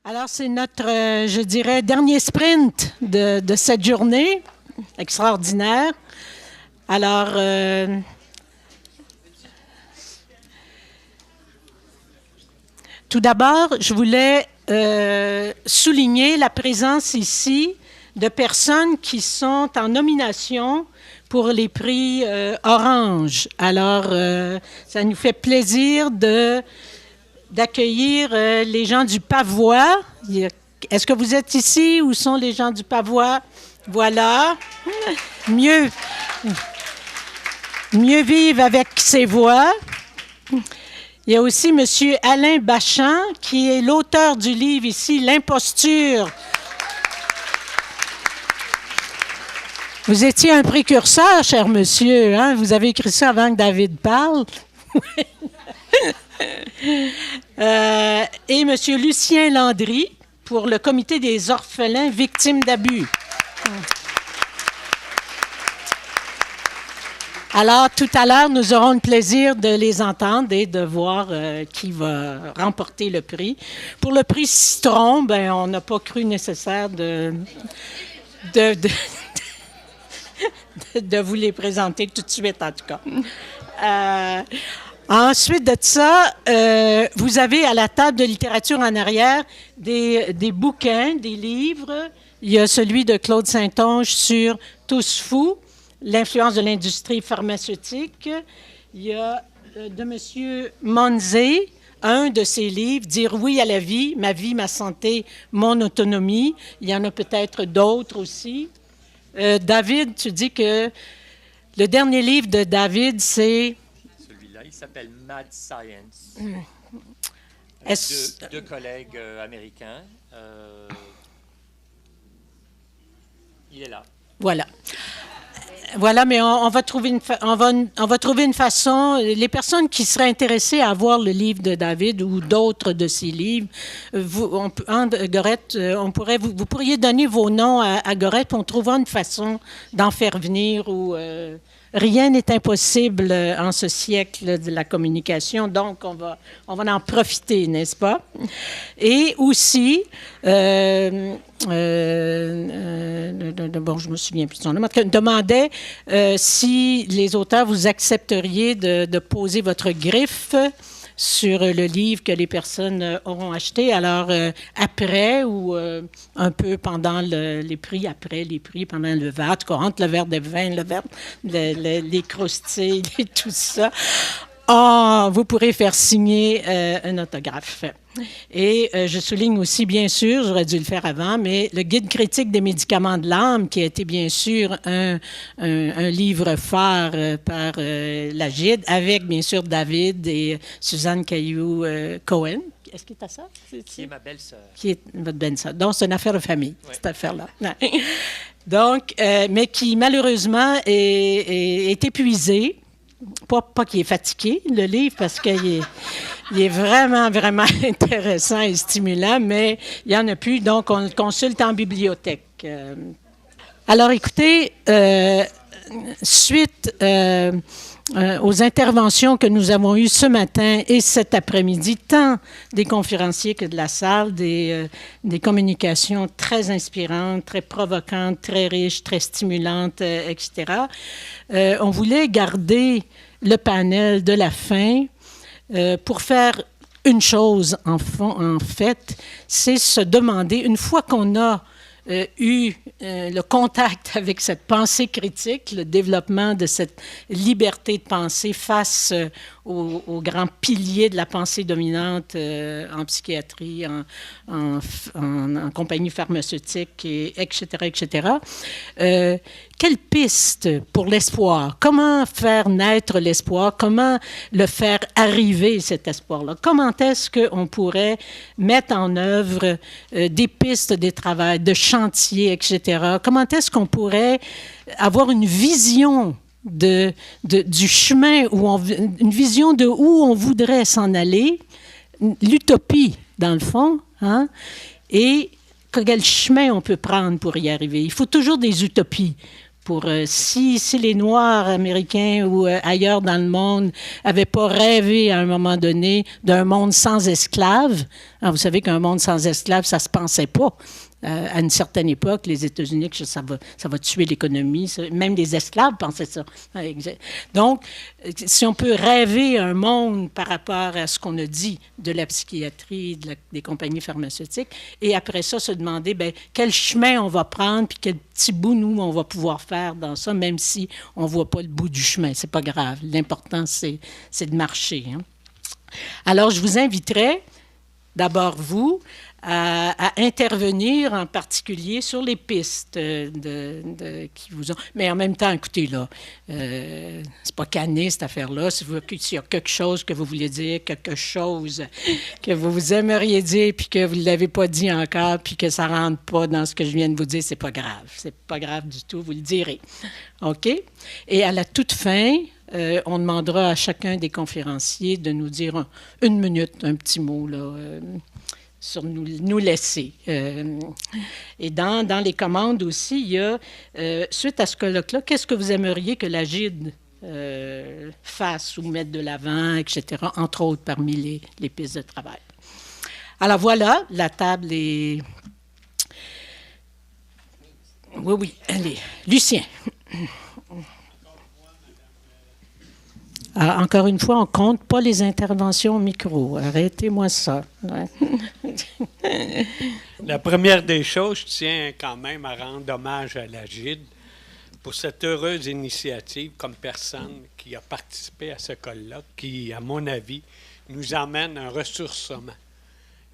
Alors, c'est notre, je dirais, dernier sprint de cette journée extraordinaire. Alors, tout d'abord, je voulais souligner la présence ici de personnes qui sont en nomination pour les prix Orange. Alors, ça nous fait plaisir d'accueillir les gens du Pavois. Est-ce que vous êtes ici? Où sont les gens du Pavois? Voilà. Mieux vivre avec ses voix. Il y a aussi M. Alain Bachand, qui est l'auteur du livre ici, L'imposture. Vous étiez un précurseur, cher monsieur, hein? Vous avez écrit ça avant que David parle. Et M. Lucien Landry pour le Comité des orphelins victimes d'abus. Alors, tout à l'heure, nous aurons le plaisir de les entendre et de voir qui va remporter le prix. Pour le prix Citron, ben, on n'a pas cru nécessaire de vous les présenter tout de suite, en tout cas. Ensuite de ça, vous avez à la table de littérature en arrière des bouquins, des livres. Il y a celui de Claude Saint-Onge sur Tous fous, l'influence de l'industrie pharmaceutique. Il y a de M. Monzé, un de ses livres, Dire oui à la vie, ma vie, ma santé, mon autonomie. Il y en a peut-être d'autres aussi. David, tu dis que le dernier livre de David, c'est... Celui-là, il s'appelle Mad Science. Deux collègues américains. Il est là. Voilà. Voilà, mais on va trouver une façon. Les personnes qui seraient intéressées à avoir le livre de David ou d'autres de ses livres, Gorette, vous pourriez donner vos noms à Gorette, puis on trouvera une façon d'en faire venir. Rien n'est impossible en ce siècle de la communication, donc on va en profiter, n'est-ce pas? Et aussi, bon, je me souviens plus de son nom, demandait si les auteurs vous accepteriez de poser votre griffe sur le livre que les personnes auront acheté. Alors, après ou un peu pendant les prix, après les prix, pendant le verre, en tout cas, entre le verre de vin, les croustilles et tout ça, vous pourrez faire signer un autographe. Et je souligne aussi, bien sûr, j'aurais dû le faire avant, mais le guide critique des médicaments de l'âme, qui a été bien sûr un livre phare par la GID, avec bien sûr David et Suzanne Caillou-Cohen. Est-ce qu'il est à ça? Qui est ma belle-sœur. Qui est votre belle-sœur. Donc, c'est une affaire de famille, cette affaire-là. Donc, mais qui malheureusement est épuisé. Pas qu'il est fatigué, le livre, parce qu'il est vraiment, vraiment intéressant et stimulant, mais il n'y en a plus, donc on le consulte en bibliothèque. Alors, écoutez, suite aux interventions que nous avons eues ce matin et cet après-midi, tant des conférenciers que de la salle, des communications très inspirantes, très provocantes, très riches, très stimulantes, etc., on voulait garder le panel de la fin pour faire une chose, en fait, c'est se demander, une fois qu'on a eu le contact avec cette pensée critique, le développement de cette liberté de pensée face aux grands piliers de la pensée dominante en psychiatrie, en compagnie pharmaceutique, etc., etc. Quelle piste pour l'espoir? Comment faire naître l'espoir? Comment le faire arriver, cet espoir-là? Comment est-ce qu'on pourrait mettre en œuvre des pistes, des travails, de chantiers, etc.? Comment est-ce qu'on pourrait avoir une vision du chemin, une vision de où on voudrait s'en aller, l'utopie, dans le fond, hein? Et quel chemin on peut prendre pour y arriver? Il faut toujours des utopies. Si les Noirs américains ou ailleurs dans le monde n'avaient pas rêvé à un moment donné d'un monde sans esclaves, Alors, vous savez qu'un monde sans esclaves, ça ne se pensait pas. À une certaine époque, les États-Unis, que ça va tuer l'économie. Même les esclaves pensaient ça. Donc, si on peut rêver un monde par rapport à ce qu'on a dit de la psychiatrie, des compagnies pharmaceutiques, et après ça, se demander bien, quel chemin on va prendre, puis quel petit bout, nous, on va pouvoir faire dans ça, même si on ne voit pas le bout du chemin. C'est pas grave. L'important, c'est de marcher. Hein. Alors, je vous inviterai, d'abord vous, à intervenir en particulier sur les pistes qui vous ont... Mais en même temps, écoutez, là, c'est pas canné, cette affaire-là. S'il y a quelque chose que vous voulez dire, quelque chose que vous aimeriez dire, puis que vous ne l'avez pas dit encore, puis que ça ne rentre pas dans ce que je viens de vous dire, c'est pas grave. C'est pas grave du tout, vous le direz. OK? Et à la toute fin, on demandera à chacun des conférenciers de nous dire une minute, un petit mot, là... sur nous laisser. Et dans les commandes aussi, il y a, suite à ce colloque-là, qu'est-ce que vous aimeriez que la GID fasse ou mette de l'avant, etc., entre autres parmi les pistes de travail. Alors voilà, la table est... Oui, allez. Lucien. Alors, encore une fois, on ne compte pas les interventions au micro. Arrêtez-moi ça. Ouais. La première des choses, je tiens quand même à rendre hommage à la GID pour cette heureuse initiative comme personne qui a participé à ce colloque, qui, à mon avis, nous emmène un ressourcement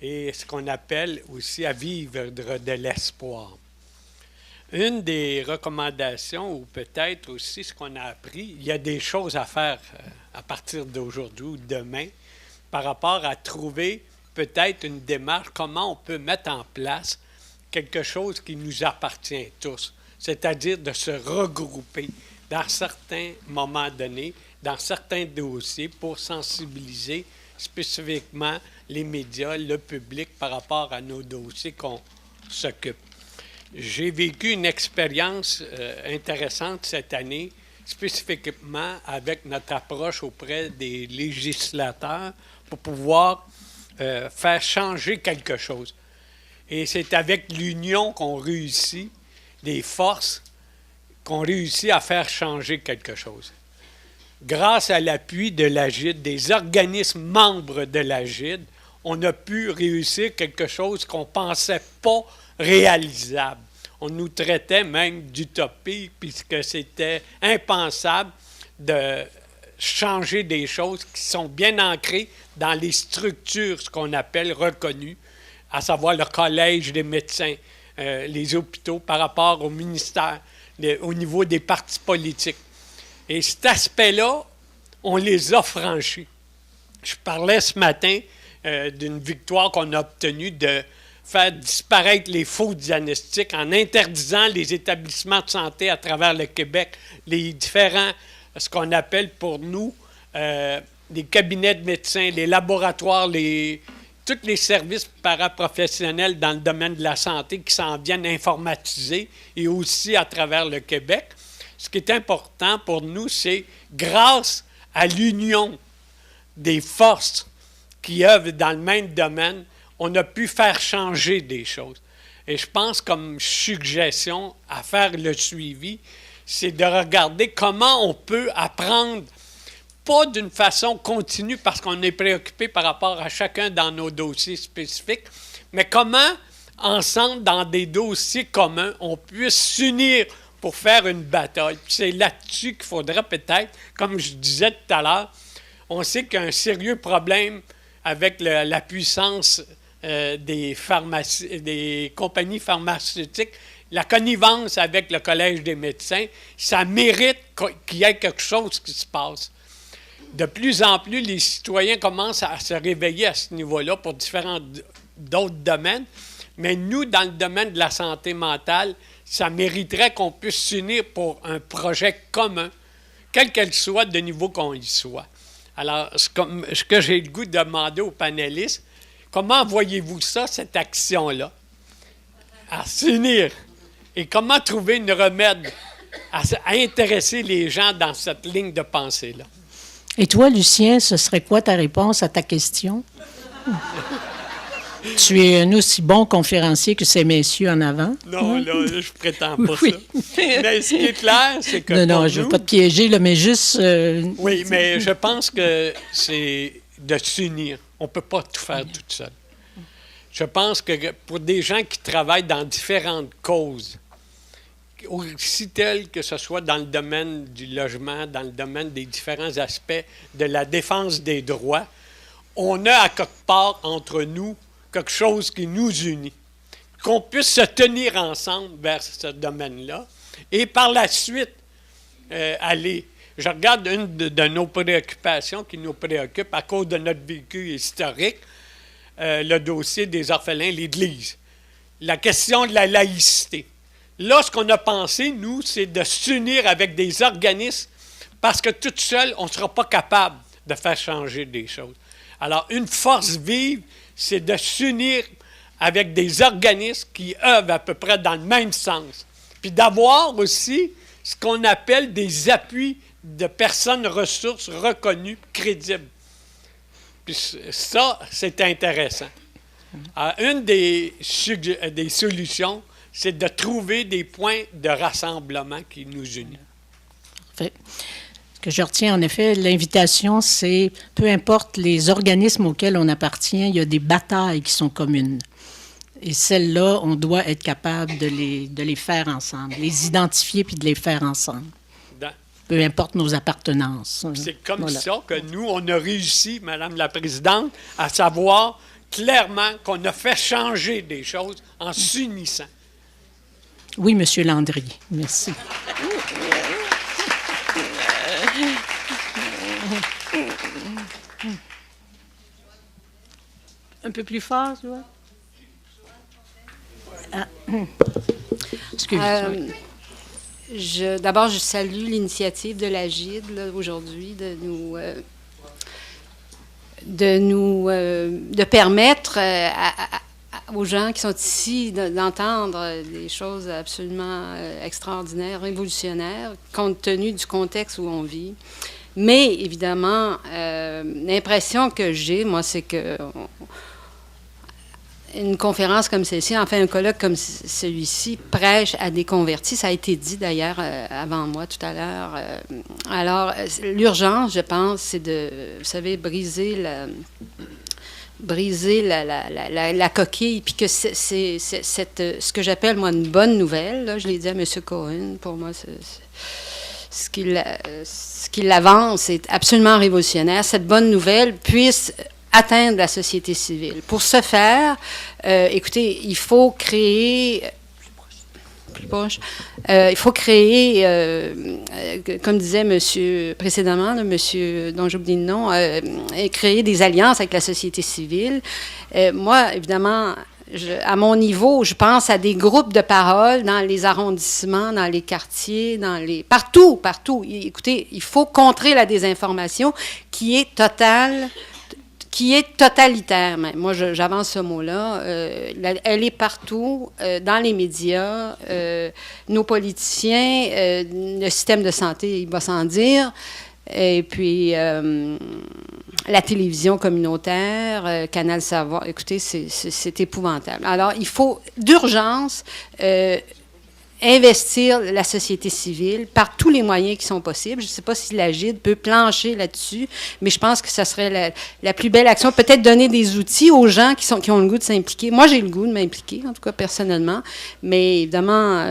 et ce qu'on appelle aussi à vivre de l'espoir. Une des recommandations, ou peut-être aussi ce qu'on a appris, il y a des choses à faire à partir d'aujourd'hui ou demain par rapport à trouver peut-être une démarche, comment on peut mettre en place quelque chose qui nous appartient tous, c'est-à-dire de se regrouper dans certains moments donnés, dans certains dossiers pour sensibiliser spécifiquement les médias, le public par rapport à nos dossiers qu'on s'occupe. J'ai vécu une expérience intéressante cette année, spécifiquement avec notre approche auprès des législateurs pour pouvoir faire changer quelque chose. Et c'est avec l'union qu'on réussit, des forces, qu'on réussit à faire changer quelque chose. Grâce à l'appui de la GID, des organismes membres de la GID, on a pu réussir quelque chose qu'on ne pensait pas réalisable. On nous traitait même d'utopie puisque c'était impensable de changer des choses qui sont bien ancrées dans les structures, ce qu'on appelle reconnues, à savoir le collège des médecins, les hôpitaux par rapport au ministère, au niveau des partis politiques. Et cet aspect-là, on les a franchis. Je parlais ce matin d'une victoire qu'on a obtenue de faire disparaître les faux diagnostics en interdisant les établissements de santé à travers le Québec, les différents, ce qu'on appelle pour nous, les cabinets de médecins, les laboratoires, tous les services paraprofessionnels dans le domaine de la santé qui s'en viennent informatiser et aussi à travers le Québec. Ce qui est important pour nous, c'est grâce à l'union des forces qui œuvrent dans le même domaine, on a pu faire changer des choses. Et je pense, comme suggestion à faire le suivi, c'est de regarder comment on peut apprendre, pas d'une façon continue parce qu'on est préoccupé par rapport à chacun dans nos dossiers spécifiques, mais comment, ensemble, dans des dossiers communs, on puisse s'unir pour faire une bataille. Puis c'est là-dessus qu'il faudrait peut-être, comme je disais tout à l'heure, on sait qu'il y a un sérieux problème avec la puissance des compagnies pharmaceutiques, la connivence avec le Collège des médecins, ça mérite qu'il y ait quelque chose qui se passe. De plus en plus, les citoyens commencent à se réveiller à ce niveau-là pour d'autres domaines, mais nous, dans le domaine de la santé mentale, ça mériterait qu'on puisse s'unir pour un projet commun, quel qu'elle soit, de niveau qu'on y soit. Alors, ce que j'ai le goût de demander aux panélistes, comment voyez-vous ça, cette action-là, à s'unir? Et comment trouver une remède à intéresser les gens dans cette ligne de pensée-là? Et toi, Lucien, ce serait quoi ta réponse à ta question? Tu es un aussi bon conférencier que ces messieurs en avant. Non, là, je prétends pas Oui. ça. Mais ce qui est clair, c'est que Non, pour je ne veux nous- pas te piéger, là, mais juste... Oui, mais je pense que c'est de s'unir. On ne peut pas tout faire tout seul. Je pense que pour des gens qui travaillent dans différentes causes, aussi telles que ce soit dans le domaine du logement, dans le domaine des différents aspects de la défense des droits, on a à quelque part entre nous quelque chose qui nous unit. Qu'on puisse se tenir ensemble vers ce domaine-là et par la suite aller. Je regarde une de nos préoccupations qui nous préoccupe à cause de notre vécu historique, le dossier des orphelins, l'Église. La question de la laïcité. Là, ce qu'on a pensé, nous, c'est de s'unir avec des organismes parce que tout seul, on ne sera pas capable de faire changer des choses. Alors, une force vive, c'est de s'unir avec des organismes qui œuvrent à peu près dans le même sens. Puis d'avoir aussi ce qu'on appelle des appuis de personnes ressources reconnues, crédibles. Puis ça, c'est intéressant. Alors, une des solutions, c'est de trouver des points de rassemblement qui nous unissent. Fait. Ce que je retiens, en effet, l'invitation, c'est, peu importe les organismes auxquels on appartient, il y a des batailles qui sont communes. Et celles-là, on doit être capable de les faire ensemble, les identifier puis de les faire ensemble. Peu importe nos appartenances. C'est comme ça que nous, on a réussi, Madame la Présidente, à savoir clairement qu'on a fait changer des choses en s'unissant. Oui, Monsieur Landry. Merci. Un peu plus fort, tu vois? Ah. Excuse-moi. D'abord, je salue l'initiative de la GID aujourd'hui de permettre aux gens qui sont ici d'entendre des choses absolument extraordinaires, révolutionnaires, compte tenu du contexte où on vit. Mais évidemment, l'impression que j'ai, moi, c'est que une conférence comme celle-ci, enfin un colloque comme celui-ci, prêche à des convertis. Ça a été dit d'ailleurs avant moi tout à l'heure. Alors, l'urgence, je pense, c'est de, vous savez, briser la coquille, puis que c'est ce que j'appelle, moi, une bonne nouvelle. Là, je l'ai dit à M. Cohen, pour moi, ce qu'il avance est absolument révolutionnaire. Cette bonne nouvelle puisse atteindre la société civile. Pour ce faire, écoutez, il faut créer... il faut créer, comme disait monsieur précédemment, là, monsieur dont j'oublie le nom, créer des alliances avec la société civile. Moi, évidemment, à mon niveau, je pense à des groupes de parole dans les arrondissements, dans les quartiers, partout. Écoutez, il faut contrer la désinformation qui est totale, qui est totalitaire même. Moi, j'avance ce mot-là. Elle est partout, dans les médias, nos politiciens, le système de santé, il va sans dire, et puis la télévision communautaire, Canal Savoir. Écoutez, c'est épouvantable. Alors, il faut d'urgence investir la société civile par tous les moyens qui sont possibles. Je ne sais pas si la GID peut plancher là-dessus, mais je pense que ça serait la plus belle action. Peut-être donner des outils aux gens qui ont le goût de s'impliquer. Moi, j'ai le goût de m'impliquer, en tout cas personnellement, mais évidemment,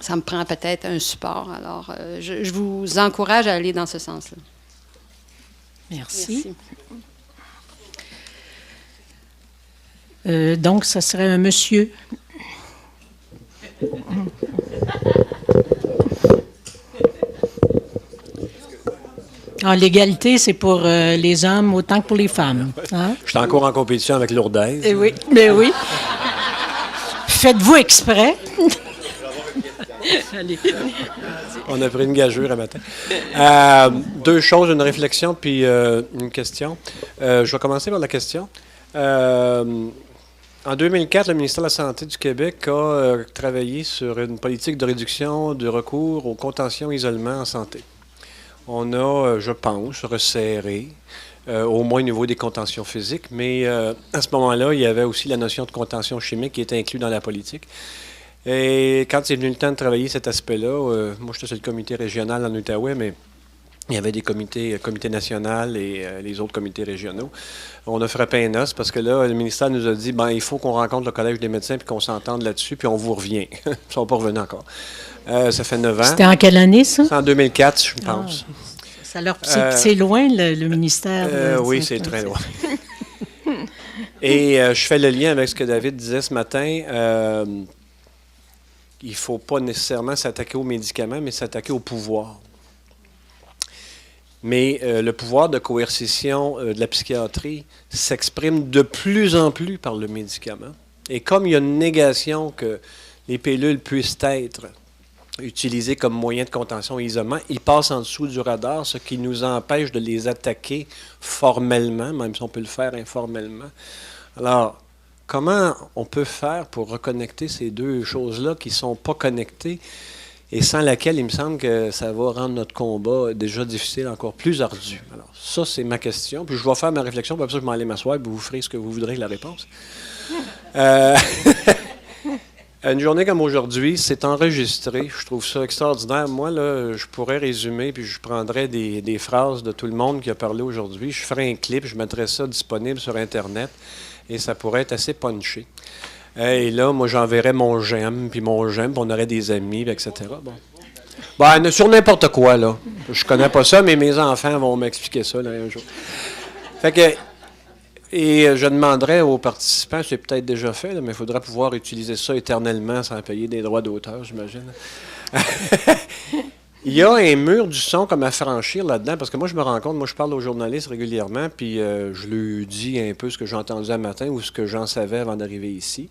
ça me prend peut-être un support. Alors, je vous encourage à aller dans ce sens-là. Merci. Donc, ça serait un monsieur. L'égalité, c'est pour les hommes autant que pour les femmes. Hein? Je suis encore en compétition avec Lourdes. Eh oui, mais oui. Faites-vous exprès? Allez. On a pris une gageure un matin. Deux choses, une réflexion puis une question. Je vais commencer par la question. En 2004, le ministère de la Santé du Québec a travaillé sur une politique de réduction du recours aux contentions isolement en santé. On a, je pense, resserré au moins au niveau des contentions physiques. Mais à ce moment-là, il y avait aussi la notion de contention chimique qui était inclue dans la politique. Et quand c'est venu le temps de travailler cet aspect-là, moi j'étais sur le comité régional en Outaouais, mais il y avait des comités national et les autres comités régionaux. On a frappé un os parce que là, le ministère nous a dit, il faut qu'on rencontre le Collège des médecins puis qu'on s'entende là-dessus, puis on vous revient. Ils ne sont pas revenus encore. Ça fait 9 ans. C'était en quelle année, ça? C'est en 2004, je pense. C'est loin, le ministère. Oui, c'est très loin. Et je fais le lien avec ce que David disait ce matin. Il ne faut pas nécessairement s'attaquer aux médicaments, mais s'attaquer au pouvoir. Mais le pouvoir de coercition de la psychiatrie s'exprime de plus en plus par le médicament. Et comme il y a une négation que les pilules puissent être utilisées comme moyen de contention et isolement, ils passent en dessous du radar, ce qui nous empêche de les attaquer formellement, même si on peut le faire informellement. Alors, comment on peut faire pour reconnecter ces deux choses-là qui ne sont pas connectées et sans laquelle, il me semble que ça va rendre notre combat déjà difficile, encore plus ardu. Alors, ça, c'est ma question. Puis je vais faire ma réflexion, puis après ça, je vais aller m'asseoir, puis vous ferez ce que vous voudrez avec la réponse. Une journée comme aujourd'hui, c'est enregistré. Je trouve ça extraordinaire. Moi, là, je pourrais résumer, puis je prendrais des phrases de tout le monde qui a parlé aujourd'hui. Je ferais un clip, je mettrais ça disponible sur Internet, et ça pourrait être assez punché. Et là, moi, j'enverrais mon j'aime, puis on aurait des amis, etc. Bon. Sur n'importe quoi, là. Je connais pas ça, mais mes enfants vont m'expliquer ça, là, un jour. Fait que, et je demanderais aux participants, c'est peut-être déjà fait, là, mais il faudrait pouvoir utiliser ça éternellement sans payer des droits d'auteur, j'imagine. Il y a un mur du son comme à franchir là-dedans, parce que moi, je me rends compte, moi, je parle aux journalistes régulièrement, puis je lui dis un peu ce que j'ai entendu un matin ou ce que j'en savais avant d'arriver ici.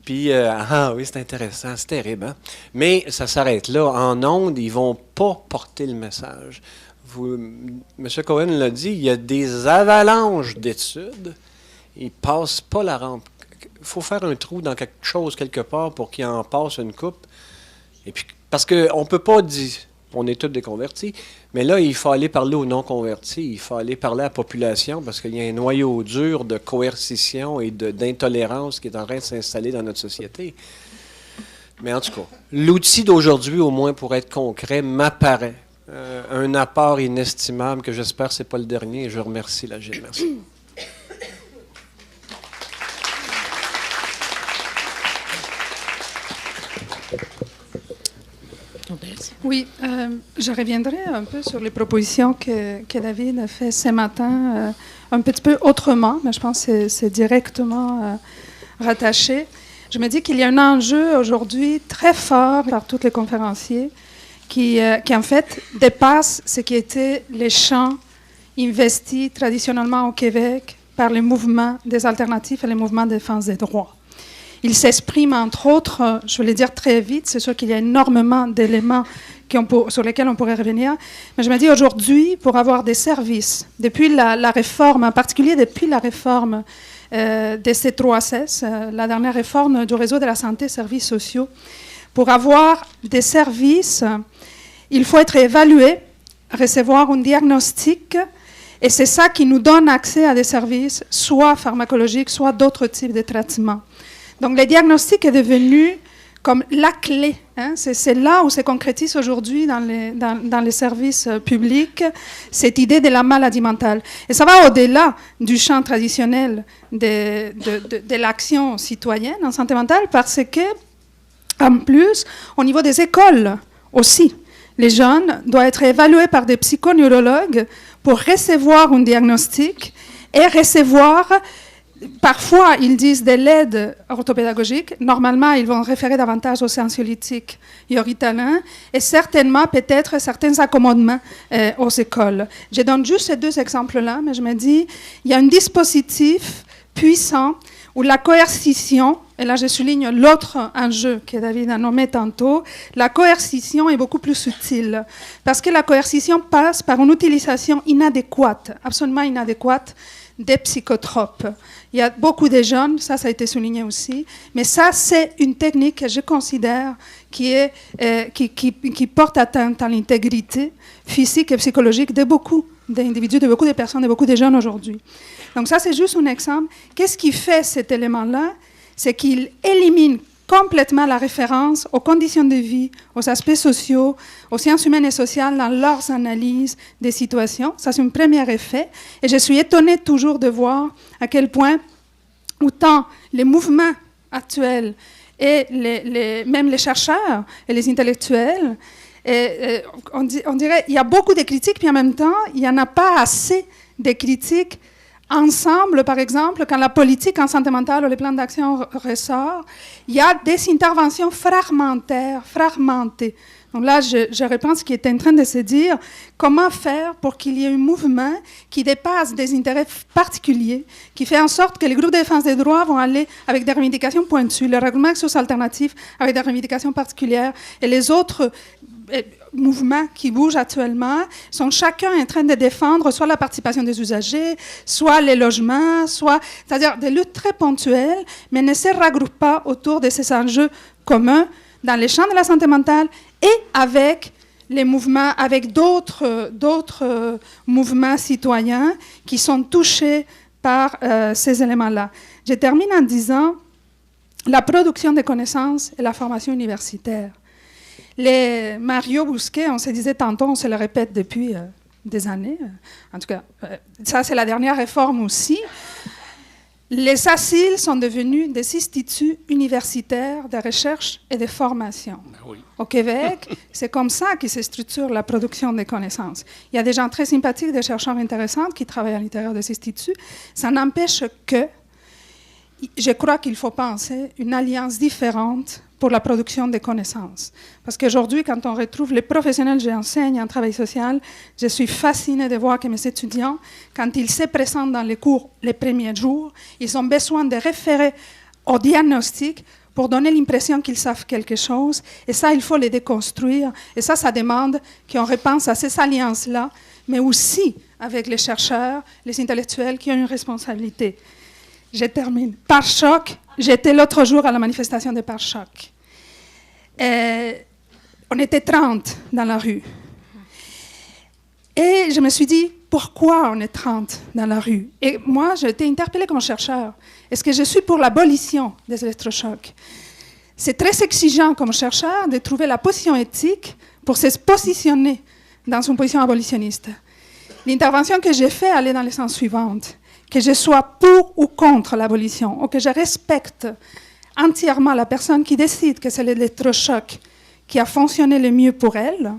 Puis, oui, c'est intéressant, c'est terrible, hein? Mais ça s'arrête là. En ondes, ils ne vont pas porter le message. M. Cohen l'a dit, il y a des avalanches d'études. Ils ne passent pas la rampe. Il faut faire un trou dans quelque chose, quelque part, pour qu'il en passe une coupe. Et puis, parce qu'on ne peut pas dire... On est tous des convertis, mais là, il faut aller parler aux non-convertis, il faut aller parler à la population parce qu'il y a un noyau dur de coercition et d'intolérance qui est en train de s'installer dans notre société. Mais en tout cas, l'outil d'aujourd'hui, au moins pour être concret, m'apparaît un apport inestimable que j'espère que ce n'est pas le dernier et je remercie la GIL. Merci. Oui, je reviendrai un peu sur les propositions que David a fait ce matin, un petit peu autrement, mais je pense que c'est directement rattaché. Je me dis qu'il y a un enjeu aujourd'hui très fort par tous les conférenciers qui en fait dépasse ce qui étaient les champs investis traditionnellement au Québec par les mouvements des alternatifs et les mouvements de défense des droits. Il s'exprime, entre autres, je vais le dire très vite, c'est sûr qu'il y a énormément d'éléments sur lesquels on pourrait revenir, mais je me dis aujourd'hui, pour avoir des services, depuis la réforme, en particulier depuis la réforme des C3S, la dernière réforme du réseau de la santé et services sociaux, pour avoir des services, il faut être évalué, recevoir un diagnostic, et c'est ça qui nous donne accès à des services, soit pharmacologiques, soit d'autres types de traitements. Donc, le diagnostic est devenu comme la clé. Hein? C'est là où se concrétise aujourd'hui dans les services publics cette idée de la maladie mentale. Et ça va au-delà du champ traditionnel de l'action citoyenne en santé mentale parce que, en plus, au niveau des écoles aussi, les jeunes doivent être évalués par des psychoneurologues pour recevoir un diagnostic et recevoir... Parfois, ils disent de l'aide orthopédagogique. Normalement, ils vont référer davantage aux anxiolytiques et au Ritalin, et certainement, peut-être, certains accommodements aux écoles. Je donne juste ces deux exemples-là, mais je me dis, il y a un dispositif puissant où la coercition, et là je souligne l'autre enjeu que David a nommé tantôt, la coercition est beaucoup plus subtile, parce que la coercition passe par une utilisation inadéquate, absolument inadéquate, des psychotropes. Il y a beaucoup de jeunes, ça a été souligné aussi, mais ça, c'est une technique que je considère qui porte atteinte à l'intégrité physique et psychologique de beaucoup d'individus, de beaucoup de personnes, de beaucoup de jeunes aujourd'hui. Donc ça, c'est juste un exemple. Qu'est-ce qui fait cet élément-là? C'est qu'il élimine complètement la référence aux conditions de vie, aux aspects sociaux, aux sciences humaines et sociales dans leurs analyses des situations. Ça, c'est un premier effet. Et je suis étonnée toujours de voir à quel point, autant les mouvements actuels et même les chercheurs et les intellectuels, on dirait qu'il y a beaucoup de critiques, puis en même temps, il n'y en a pas assez de critiques ensemble. Par exemple, quand la politique en santé mentale ou les plans d'action ressort, il y a des interventions fragmentaires, fragmentées. Donc là, je reprends ce qui est en train de se dire, comment faire pour qu'il y ait un mouvement qui dépasse des intérêts particuliers, qui fait en sorte que les groupes de défense des droits vont aller avec des revendications pointues, le règlement d'action alternatif avec des revendications particulières, et les autres mouvements qui bougent actuellement sont chacun en train de défendre soit la participation des usagers, soit les logements, c'est-à-dire des luttes très ponctuelles, mais ne se regroupent pas autour de ces enjeux communs dans les champs de la santé mentale et avec les mouvements, avec d'autres mouvements citoyens qui sont touchés par ces éléments-là. Je termine en disant la production de connaissances et la formation universitaire. Mario Bousquet, on se disait tantôt, on se le répète depuis des années, en tout cas, ça c'est la dernière réforme aussi. Les ASIL sont devenus des instituts universitaires de recherche et de formation. Oui. Au Québec, c'est comme ça que se structure la production des connaissances. Il y a des gens très sympathiques, des chercheurs intéressants qui travaillent à l'intérieur des instituts. Ça n'empêche que, je crois qu'il faut penser une alliance différente pour la production des connaissances. Parce qu'aujourd'hui, quand on retrouve les professionnels, j'enseigne en travail social, je suis fascinée de voir que mes étudiants, quand ils se présentent dans les cours les premiers jours, ils ont besoin de référer au diagnostic pour donner l'impression qu'ils savent quelque chose. Et ça, il faut les déconstruire. Et ça demande qu'on repense à ces alliances-là, mais aussi avec les chercheurs, les intellectuels qui ont une responsabilité. Je termine. Pare-choc, j'étais l'autre jour à la manifestation de Pare-choc. On était 30 dans la rue. Et je me suis dit, pourquoi on est 30 dans la rue? Et moi, j'ai été interpellée comme chercheur. Est-ce que je suis pour l'abolition des électrochocs? C'est très exigeant comme chercheur de trouver la position éthique pour se positionner dans une position abolitionniste. L'intervention que j'ai faite allait dans le sens suivant, que je sois pour ou contre l'abolition, ou que je respecte entièrement la personne qui décide que c'est l'électrochoc qui a fonctionné le mieux pour elle,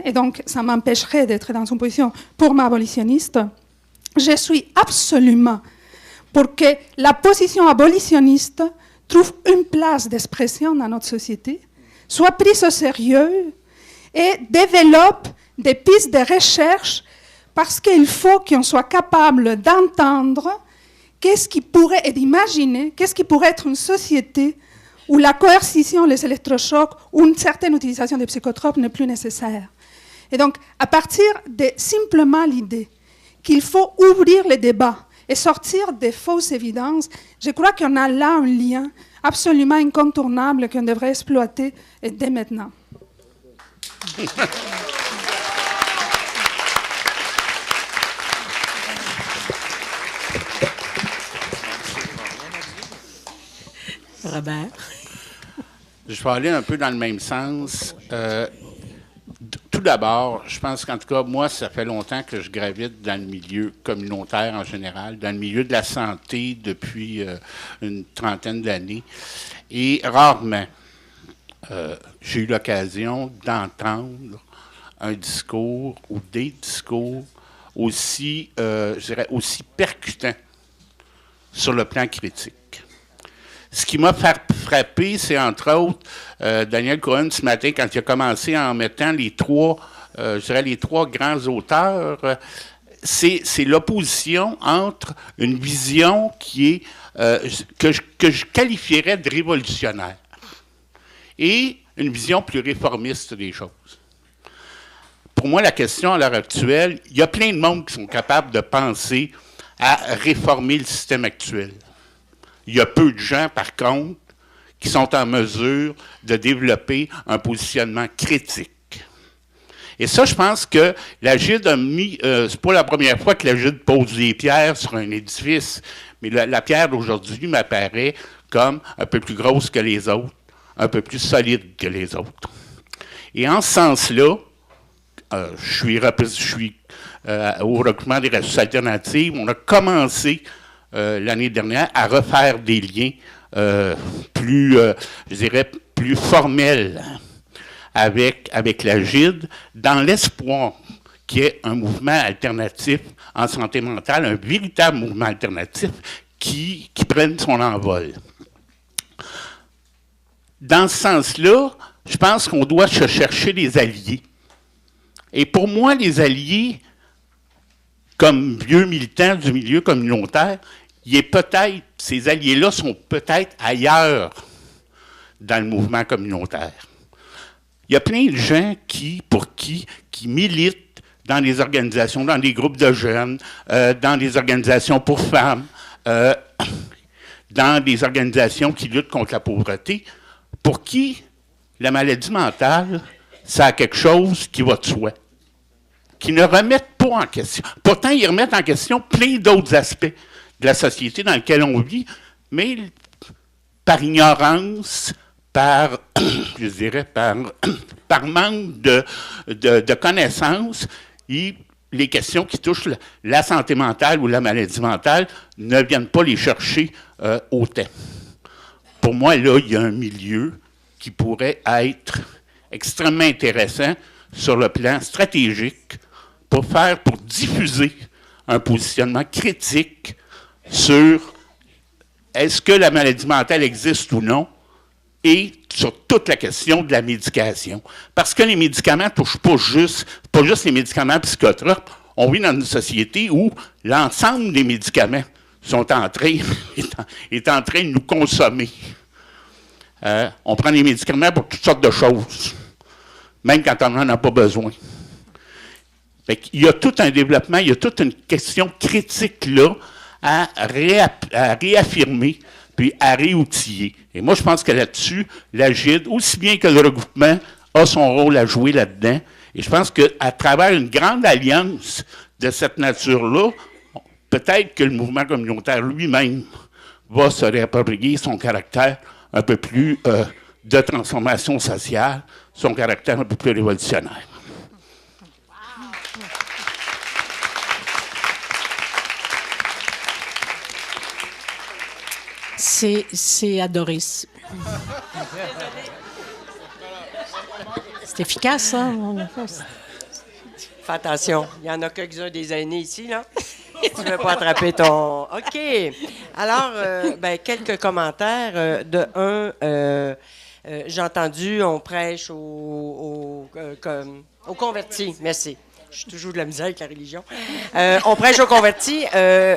et donc ça m'empêcherait d'être dans une position purement abolitionniste. Je suis absolument pour que la position abolitionniste trouve une place d'expression dans notre société, soit prise au sérieux et développe des pistes de recherche parce qu'il faut qu'on soit capable d'entendre qu'est-ce qui pourrait, et d'imaginer qu'est-ce qui pourrait être une société où la coercition, les électrochocs ou une certaine utilisation des psychotropes n'est plus nécessaire. Et donc, à partir de simplement l'idée qu'il faut ouvrir les débats et sortir des fausses évidences, je crois qu'on a là un lien absolument incontournable qu'on devrait exploiter dès maintenant. Robert. Je vais aller un peu dans le même sens. Tout d'abord, je pense qu'en tout cas, moi, ça fait longtemps que je gravite dans le milieu communautaire en général, dans le milieu de la santé depuis une trentaine d'années. Et rarement, j'ai eu l'occasion d'entendre un discours ou des discours aussi, je dirais, aussi percutants sur le plan critique. Ce qui m'a frappé, c'est entre autres Daniel Cohen ce matin, quand il a commencé en mettant les trois grands auteurs, c'est l'opposition entre une vision qui est que je qualifierais de révolutionnaire et une vision plus réformiste des choses. Pour moi, la question à l'heure actuelle, il y a plein de monde qui sont capables de penser à réformer le système actuel. Il y a peu de gens, par contre, qui sont en mesure de développer un positionnement critique. Et ça, je pense que la GID a mis... c'est pas la première fois que la GID pose des pierres sur un édifice, mais la pierre d'aujourd'hui m'apparaît comme un peu plus grosse que les autres, un peu plus solide que les autres. Et en ce sens-là, je suis au recrutement des ressources alternatives. On a commencé l'année dernière à refaire des liens plus, je dirais, plus formels avec la GID, dans l'espoir qu'il y ait un mouvement alternatif en santé mentale, un véritable mouvement alternatif qui prenne son envol. Dans ce sens-là, je pense qu'on doit se chercher des alliés. Et pour moi, les alliés, comme vieux militants du milieu communautaire, ces alliés-là sont peut-être ailleurs dans le mouvement communautaire. Il y a plein de gens qui militent dans des organisations, dans des groupes de jeunes, dans des organisations pour femmes, dans des organisations qui luttent contre la pauvreté, pour qui la maladie mentale, ça a quelque chose qui va de soi, qui ne remettent pas en question. Pourtant, ils remettent en question plein d'autres aspects de la société dans laquelle on vit, mais par ignorance, par manque de connaissances, les questions qui touchent la santé mentale ou la maladie mentale ne viennent pas les chercher autant. Pour moi, là, il y a un milieu qui pourrait être extrêmement intéressant sur le plan stratégique pour diffuser un positionnement critique sur est-ce que la maladie mentale existe ou non, et sur toute la question de la médication. Parce que les médicaments ne touchent pas juste les médicaments psychotropes. On vit dans une société où l'ensemble des médicaments est en train de nous consommer. On prend des médicaments pour toutes sortes de choses, même quand on n'en a pas besoin. Il y a tout un développement, il y a toute une question critique là à réaffirmer puis à réoutiller. Et moi, je pense que là-dessus, la GID, aussi bien que le regroupement, a son rôle à jouer là-dedans. Et je pense qu'à travers une grande alliance de cette nature-là, peut-être que le mouvement communautaire lui-même va se réapproprier son caractère un peu plus de transformation sociale, son caractère un peu plus révolutionnaire. C'est à Doris. C'est efficace, hein? Fais attention, il y en a quelques-uns des aînés ici, là. Tu ne veux pas attraper ton... OK. Alors, quelques commentaires. J'ai entendu, on prêche aux convertis. Merci. Je suis toujours de la misère avec la religion. On prêche aux convertis.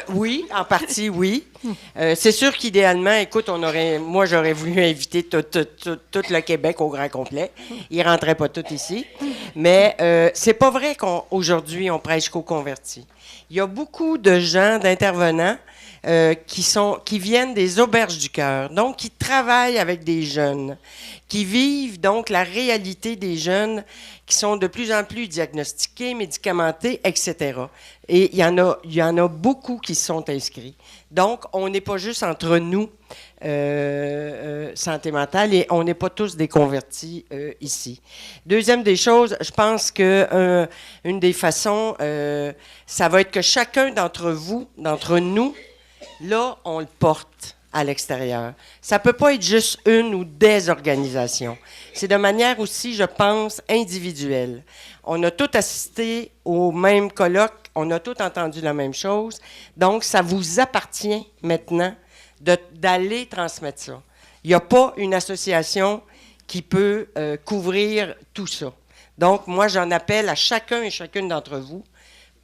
Oui, en partie, oui. C'est sûr qu'idéalement, écoute, moi, j'aurais voulu inviter tout le Québec au grand complet. Ils ne rentraient pas tous ici. Mais c'est pas vrai qu'aujourd'hui, on prêche qu'aux convertis. Il y a beaucoup de gens, d'intervenants, qui viennent des auberges du cœur, donc qui travaillent avec des jeunes, qui vivent donc la réalité des jeunes qui sont de plus en plus diagnostiqués, médicamentés, etc. Et il y en a beaucoup qui se sont inscrits. Donc, on n'est pas juste entre nous, santé mentale, et on n'est pas tous des convertis ici. Deuxième des choses, je pense que une des façons, ça va être que chacun d'entre nous, là, on le porte à l'extérieur. Ça ne peut pas être juste une ou des organisations. C'est de manière aussi, je pense, individuelle. On a tous assisté au même colloque, on a tous entendu la même chose. Donc, ça vous appartient maintenant d'aller transmettre ça. Il n'y a pas une association qui peut couvrir tout ça. Donc, moi, j'en appelle à chacun et chacune d'entre vous.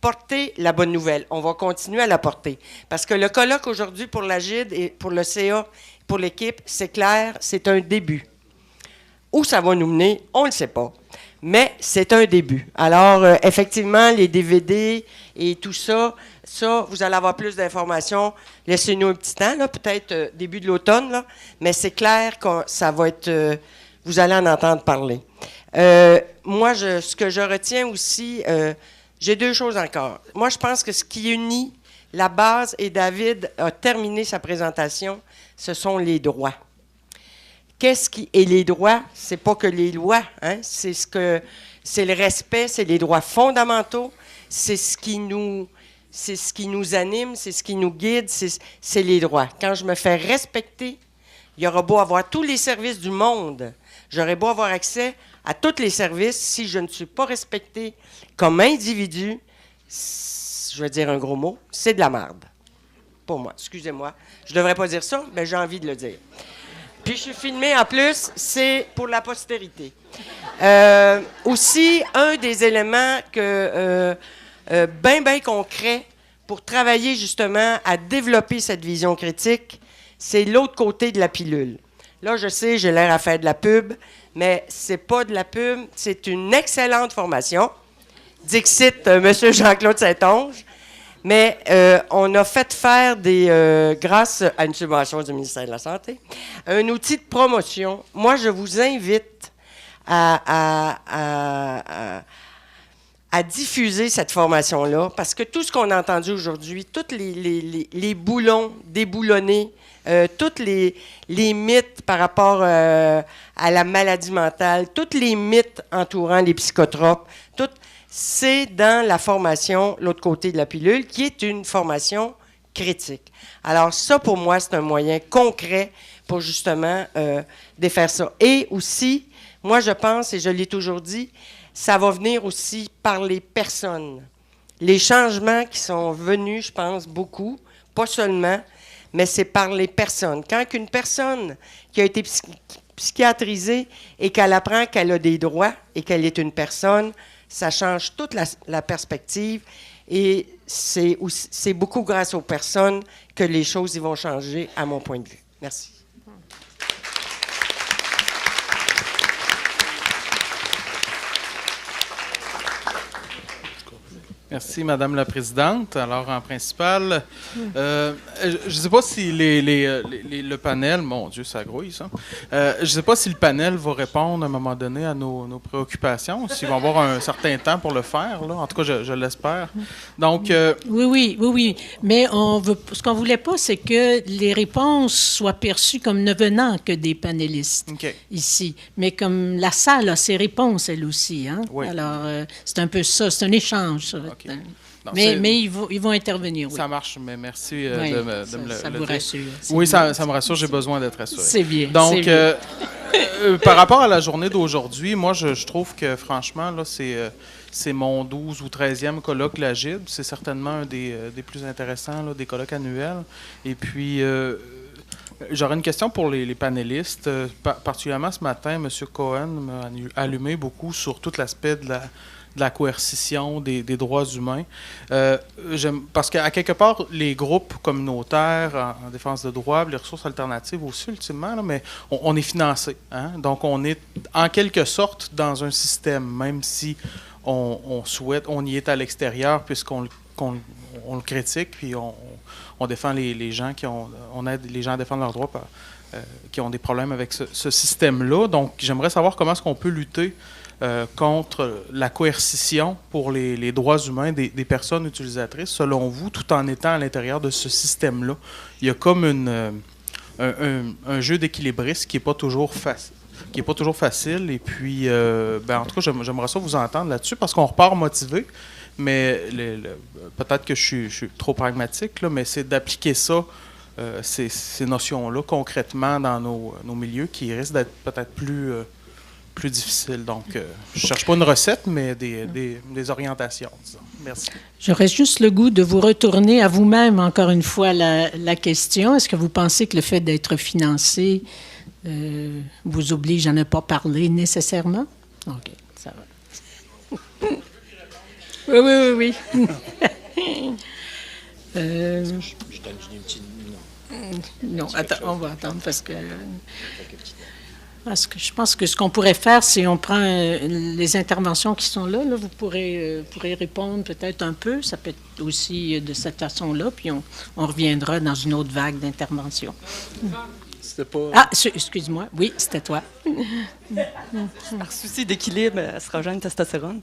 Portez la bonne nouvelle. On va continuer à la porter. Parce que le colloque aujourd'hui pour la GID et pour le CA, pour l'équipe, c'est clair, c'est un début. Où ça va nous mener, on ne le sait pas. Mais c'est un début. Alors, effectivement, les DVD et tout ça, ça, vous allez avoir plus d'informations. Laissez-nous un petit temps, là, peut-être début de l'automne, là, mais c'est clair que ça va être... vous allez en entendre parler. Moi, ce que je retiens aussi, j'ai 2 choses encore. Moi, je pense que ce qui unit la base, et David a terminé sa présentation, ce sont les droits. Et les droits, c'est pas que les lois, hein? C'est le respect, c'est les droits fondamentaux, c'est ce qui nous anime, c'est ce qui nous guide, c'est les droits. Quand je me fais respecter, il y aura beau avoir tous les services du monde, j'aurai beau avoir accès à tous les services, si je ne suis pas respecté comme individu, je vais dire un gros mot, c'est de la merde. Pour moi, excusez-moi. Je ne devrais pas dire ça, mais j'ai envie de le dire. Puis je suis filmé en plus, c'est pour la postérité. Aussi, un des éléments bien concret pour travailler justement à développer cette vision critique, c'est l'autre côté de la pilule. Là, je sais, j'ai l'air à faire de la pub, mais c'est pas de la pub, c'est une excellente formation. Dixit, M. Jean-Claude Saint-Onge. Mais on a fait faire grâce à une subvention du ministère de la Santé, un outil de promotion. Moi, je vous invite à diffuser cette formation-là, parce que tout ce qu'on a entendu aujourd'hui, tous les boulons déboulonnés, tous les mythes par rapport à la maladie mentale, tous les mythes entourant les psychotropes, c'est dans la formation, l'autre côté de la pilule, qui est une formation critique. Alors ça, pour moi, c'est un moyen concret pour justement défaire ça. Et aussi, moi, je pense, et je l'ai toujours dit, ça va venir aussi par les personnes. Les changements qui sont venus, je pense, beaucoup, pas seulement, mais c'est par les personnes. Quand une personne qui a été psychiatrisée et qu'elle apprend qu'elle a des droits et qu'elle est une personne, ça change toute la perspective et c'est beaucoup grâce aux personnes que les choses y vont changer, à mon point de vue. Merci. Merci, Madame la Présidente. Alors, en principal, je ne sais pas si le panel... Mon Dieu, ça grouille, ça. Je ne sais pas si le panel va répondre à un moment donné à nos préoccupations, s'ils vont avoir un certain temps pour le faire. Là. En tout cas, je l'espère. Donc... Oui. Mais ce qu'on ne voulait pas, c'est que les réponses soient perçues comme ne venant que des panélistes ici. Mais comme la salle a ses réponses, elle aussi. Hein? Oui. Alors, c'est un peu ça. C'est un échange, ça. Non, mais ils vont intervenir. Oui. Ça marche, mais merci de me ça le vous dire. rassure. Oui, ça me rassure, j'ai besoin d'être rassuré. C'est bien. Donc, par rapport à la journée d'aujourd'hui, moi, je trouve que, franchement, là, c'est mon 12 ou 13e colloque L'Agide. C'est certainement un des plus intéressants là, des colloques annuels. Et puis... j'aurais une question pour les panélistes. Particulièrement ce matin, M. Cohen m'a allumé beaucoup sur tout l'aspect de la coercition des droits humains. Parce qu'à quelque part, les groupes communautaires en défense de droits, les ressources alternatives aussi, ultimement, là, mais on est financé. Hein? Donc, on est en quelque sorte dans un système, même si on y est à l'extérieur, puisqu'on le critique, puis on défend les gens on aide les gens à défendre leurs droits qui ont des problèmes avec ce système-là. Donc, j'aimerais savoir comment est-ce qu'on peut lutter contre la coercition pour les droits humains des personnes utilisatrices, selon vous, tout en étant à l'intérieur de ce système-là. Il y a comme un jeu d'équilibriste qui n'est pas toujours facile. Et puis, en tout cas, j'aimerais ça vous entendre là-dessus, parce qu'on repart motivé. Mais peut-être que je suis trop pragmatique, là, mais c'est d'appliquer ça, ces notions-là, concrètement dans nos milieux, qui risquent d'être peut-être plus difficiles. Donc, je ne cherche pas une recette, mais des orientations, disons. Merci. J'aurais juste le goût de vous retourner à vous-même, encore une fois, la question. Est-ce que vous pensez que le fait d'être financé vous oblige à ne pas parler nécessairement? OK, ça va. Oui. Je donne une petite... Non, attends, on va attendre parce que... Parce que je pense que ce qu'on pourrait faire, c'est on prend les interventions qui sont là, vous pourrez répondre peut-être un peu, ça peut être aussi de cette façon-là, puis on reviendra dans une autre vague d'intervention. C'était pas... Ah, excuse-moi, oui, c'était toi. Par souci d'équilibre, estrogène, testostérone.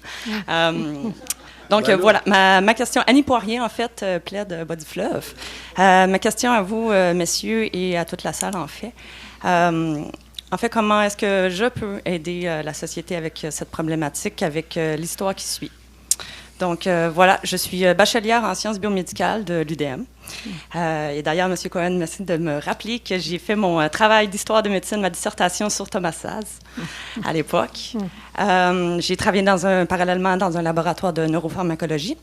Donc, voilà, ma question, Annie Poirier, en fait, plaide bas du fleuve. Ma question à vous, messieurs, et à toute la salle, en fait. En fait, comment est-ce que je peux aider la société avec cette problématique, avec l'histoire qui suit? Donc, voilà, je suis bachelière en sciences biomédicales de l'UDM. Et d'ailleurs, M. Cohen, merci de me rappeler que j'ai fait mon travail d'histoire de médecine, ma dissertation sur Thomas Saz à l'époque. J'ai travaillé parallèlement dans un laboratoire de neuropharmacologie,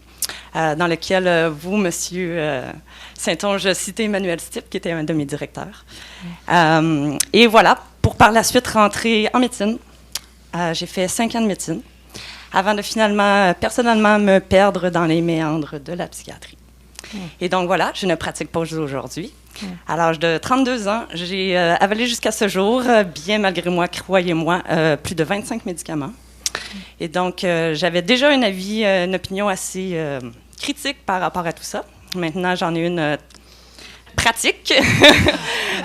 dans lequel vous, M. Saint-Onge, citez Emmanuel Stipp, qui était un de mes directeurs. Et voilà, pour par la suite rentrer en médecine. J'ai fait 5 ans de médecine, avant de finalement, personnellement, me perdre dans les méandres de la psychiatrie. Et donc voilà, je ne pratique pas aujourd'hui. À l'âge de 32 ans, j'ai avalé jusqu'à ce jour, bien malgré moi, croyez-moi, plus de 25 médicaments. Et donc, j'avais déjà une opinion assez critique par rapport à tout ça. Maintenant, j'en ai une pratique,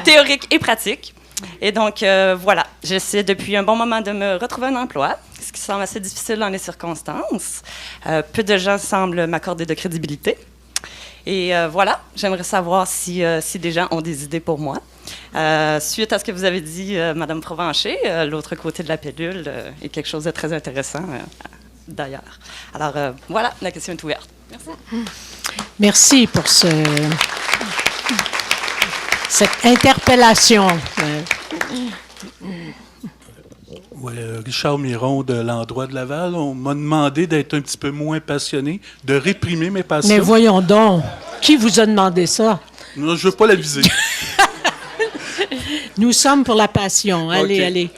théorique et pratique. Et donc, voilà, j'essaie depuis un bon moment de me retrouver un emploi, ce qui semble assez difficile dans les circonstances. Peu de gens semblent m'accorder de crédibilité. Et voilà, j'aimerais savoir si des gens ont des idées pour moi. Suite à ce que vous avez dit, Mme Provencher, l'autre côté de la pilule est quelque chose de très intéressant, d'ailleurs. Alors, voilà, la question est ouverte. Merci. Merci pour cette interpellation. Oui, Richard Miron de l'Endroit de Laval, on m'a demandé d'être un petit peu moins passionné, de réprimer mes passions. Mais voyons donc, qui vous a demandé ça? Non, je ne veux pas la viser. Nous sommes pour la passion. Allez, Okay. allez.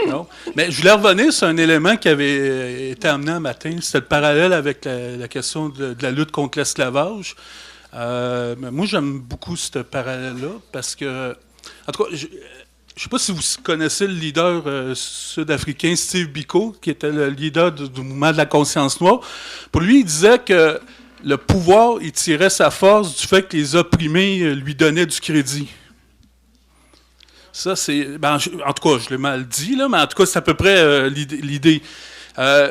Non. Mais je voulais revenir sur un élément qui avait été amené un matin. C'était le parallèle avec la question de la lutte contre l'esclavage. Moi, j'aime beaucoup ce parallèle-là parce que, en tout cas, je ne sais pas si vous connaissez le leader sud-africain Steve Biko, qui était le leader du mouvement de la conscience noire. Pour lui, il disait que le pouvoir, il tirait sa force du fait que les opprimés lui donnaient du crédit. Ça, c'est... en tout cas, je l'ai mal dit, là, mais en tout cas, c'est à peu près l'idée.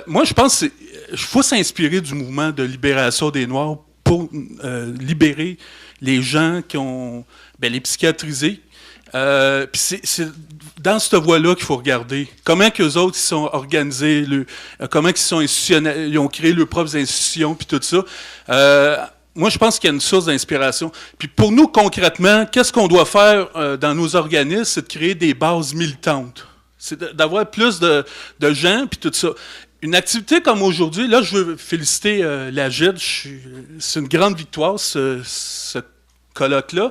Moi, je pense qu'il faut s'inspirer du mouvement de libération des Noirs pour libérer les gens qui ont... les psychiatrisés. Puis c'est dans cette voie-là qu'il faut regarder. Comment qu'eux autres, ils sont organisés, comment ils sont institutionnels, ils ont créé leurs propres institutions, puis tout ça. Moi, je pense qu'il y a une source d'inspiration. Puis pour nous, concrètement, qu'est-ce qu'on doit faire dans nos organismes? C'est de créer des bases militantes. C'est d'avoir plus de gens, puis tout ça. Une activité comme aujourd'hui, là, je veux féliciter la GID. C'est une grande victoire, ce colloque-là.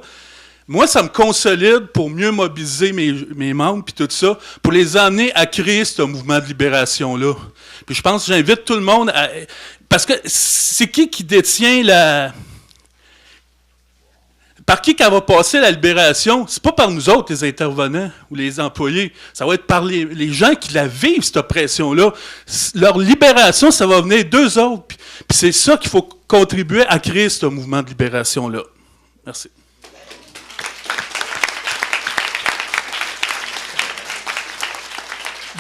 Moi, ça me consolide pour mieux mobiliser mes membres, puis tout ça, pour les amener à créer ce mouvement de libération-là. Puis je pense que j'invite tout le monde à... Parce que c'est qui détient la... Par qui qu'elle va passer la libération? C'est pas par nous autres, les intervenants ou les employés. Ça va être par les gens qui la vivent, cette oppression-là. Leur libération, ça va venir d'eux autres. Puis c'est ça qu'il faut contribuer à créer ce mouvement de libération-là. Merci.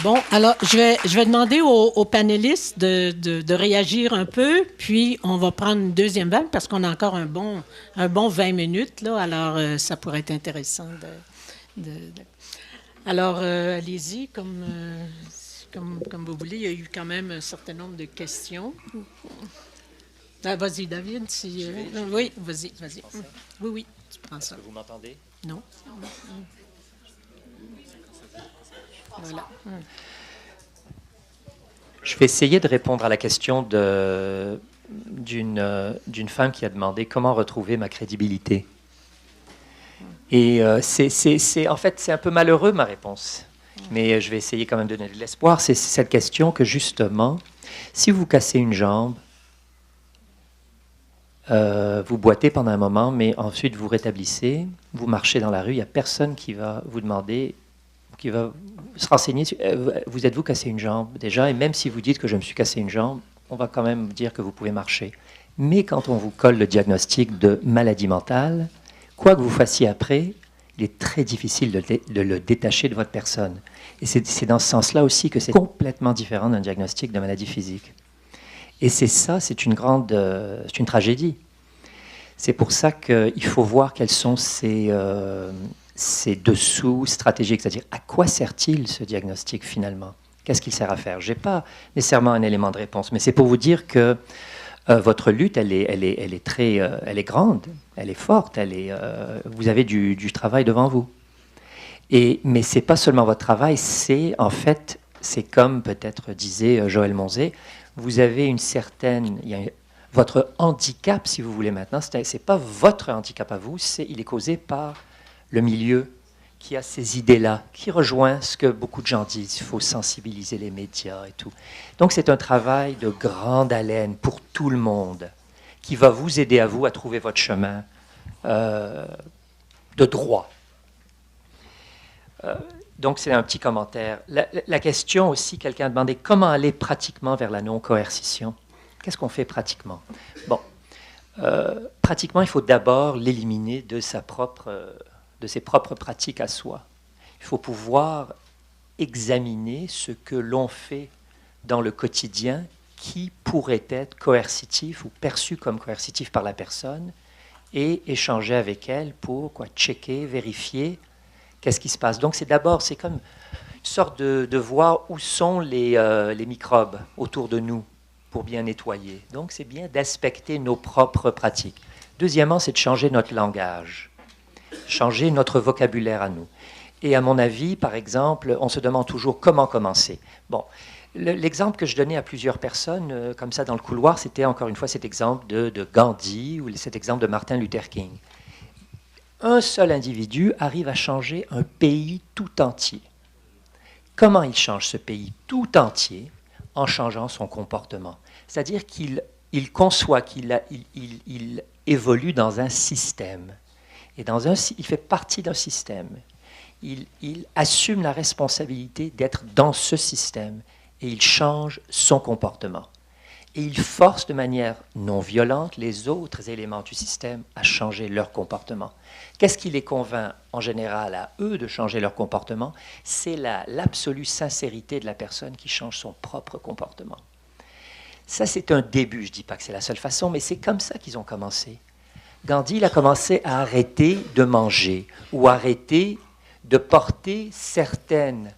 Bon, alors, je vais demander aux panélistes de réagir un peu, puis on va prendre une deuxième vague parce qu'on a encore un bon 20 minutes, là, alors ça pourrait être intéressant Alors, allez-y, comme vous voulez, il y a eu quand même un certain nombre de questions. Ah, vas-y, David, si... oui, vas-y. Oui, tu prends ça. Vous m'entendez? Non. Voilà. Je vais essayer de répondre à la question d'une femme qui a demandé comment retrouver ma crédibilité. Et en fait, c'est un peu malheureux ma réponse, mais je vais essayer quand même de donner de l'espoir. C'est cette question que justement, si vous cassez une jambe, vous boitez pendant un moment, mais ensuite vous rétablissez, vous marchez dans la rue, il n'y a personne qui va vous demander, qui va se renseigner. Vous êtes-vous cassé une jambe déjà? Et même si vous dites que je me suis cassé une jambe, on va quand même dire que vous pouvez marcher. Mais quand on vous colle le diagnostic de maladie mentale, quoi que vous fassiez après, il est très difficile de le détacher de votre personne. Et c'est dans ce sens-là aussi que c'est complètement différent d'un diagnostic de maladie physique. Et c'est une tragédie. C'est pour ça qu'il faut voir quels sont ces dessous stratégiques, c'est-à-dire à quoi sert-il ce diagnostic finalement? Qu'est-ce qu'il sert à faire? Je n'ai pas nécessairement un élément de réponse, mais c'est pour vous dire que votre lutte, elle est grande, elle est forte, vous avez du travail devant vous. Mais ce n'est pas seulement votre travail, c'est comme peut-être disait Joël Monzé, vous avez votre handicap, si vous voulez maintenant, ce n'est pas votre handicap à vous, il est causé par le milieu qui a ces idées-là, qui rejoint ce que beaucoup de gens disent, il faut sensibiliser les médias et tout. Donc c'est un travail de grande haleine pour tout le monde, qui va vous aider à vous à trouver votre chemin de droit. Donc c'est un petit commentaire. La question aussi, quelqu'un a demandé comment aller pratiquement vers la non-coercition. Qu'est-ce qu'on fait pratiquement? Bon, pratiquement, il faut d'abord l'éliminer de ses propres pratiques à soi. Il faut pouvoir examiner ce que l'on fait dans le quotidien qui pourrait être coercitif ou perçu comme coercitif par la personne et échanger avec elle pour checker, vérifier qu'est-ce qui se passe. Donc c'est comme une sorte de voir où sont les microbes autour de nous pour bien nettoyer. Donc c'est bien d'aspecter nos propres pratiques. Deuxièmement, c'est de changer notre langage, changer notre vocabulaire à nous. Et à mon avis, par exemple, on se demande toujours comment commencer. Bon, l'exemple que je donnais à plusieurs personnes, comme ça dans le couloir, c'était encore une fois cet exemple de Gandhi ou cet exemple de Martin Luther King. Un seul individu arrive à changer un pays tout entier. Comment il change ce pays tout entier? En changeant son comportement. C'est-à-dire qu'il conçoit qu'il évolue dans un système. Et il fait partie d'un système. Il assume la responsabilité d'être dans ce système et il change son comportement. Et il force de manière non violente les autres éléments du système à changer leur comportement. Qu'est-ce qui les convainc en général à eux de changer leur comportement? C'est l'absolue sincérité de la personne qui change son propre comportement. Ça, c'est un début. Je ne dis pas que c'est la seule façon, mais c'est comme ça qu'ils ont commencé. Gandhi, il a commencé à arrêter de manger ou arrêter de porter certaines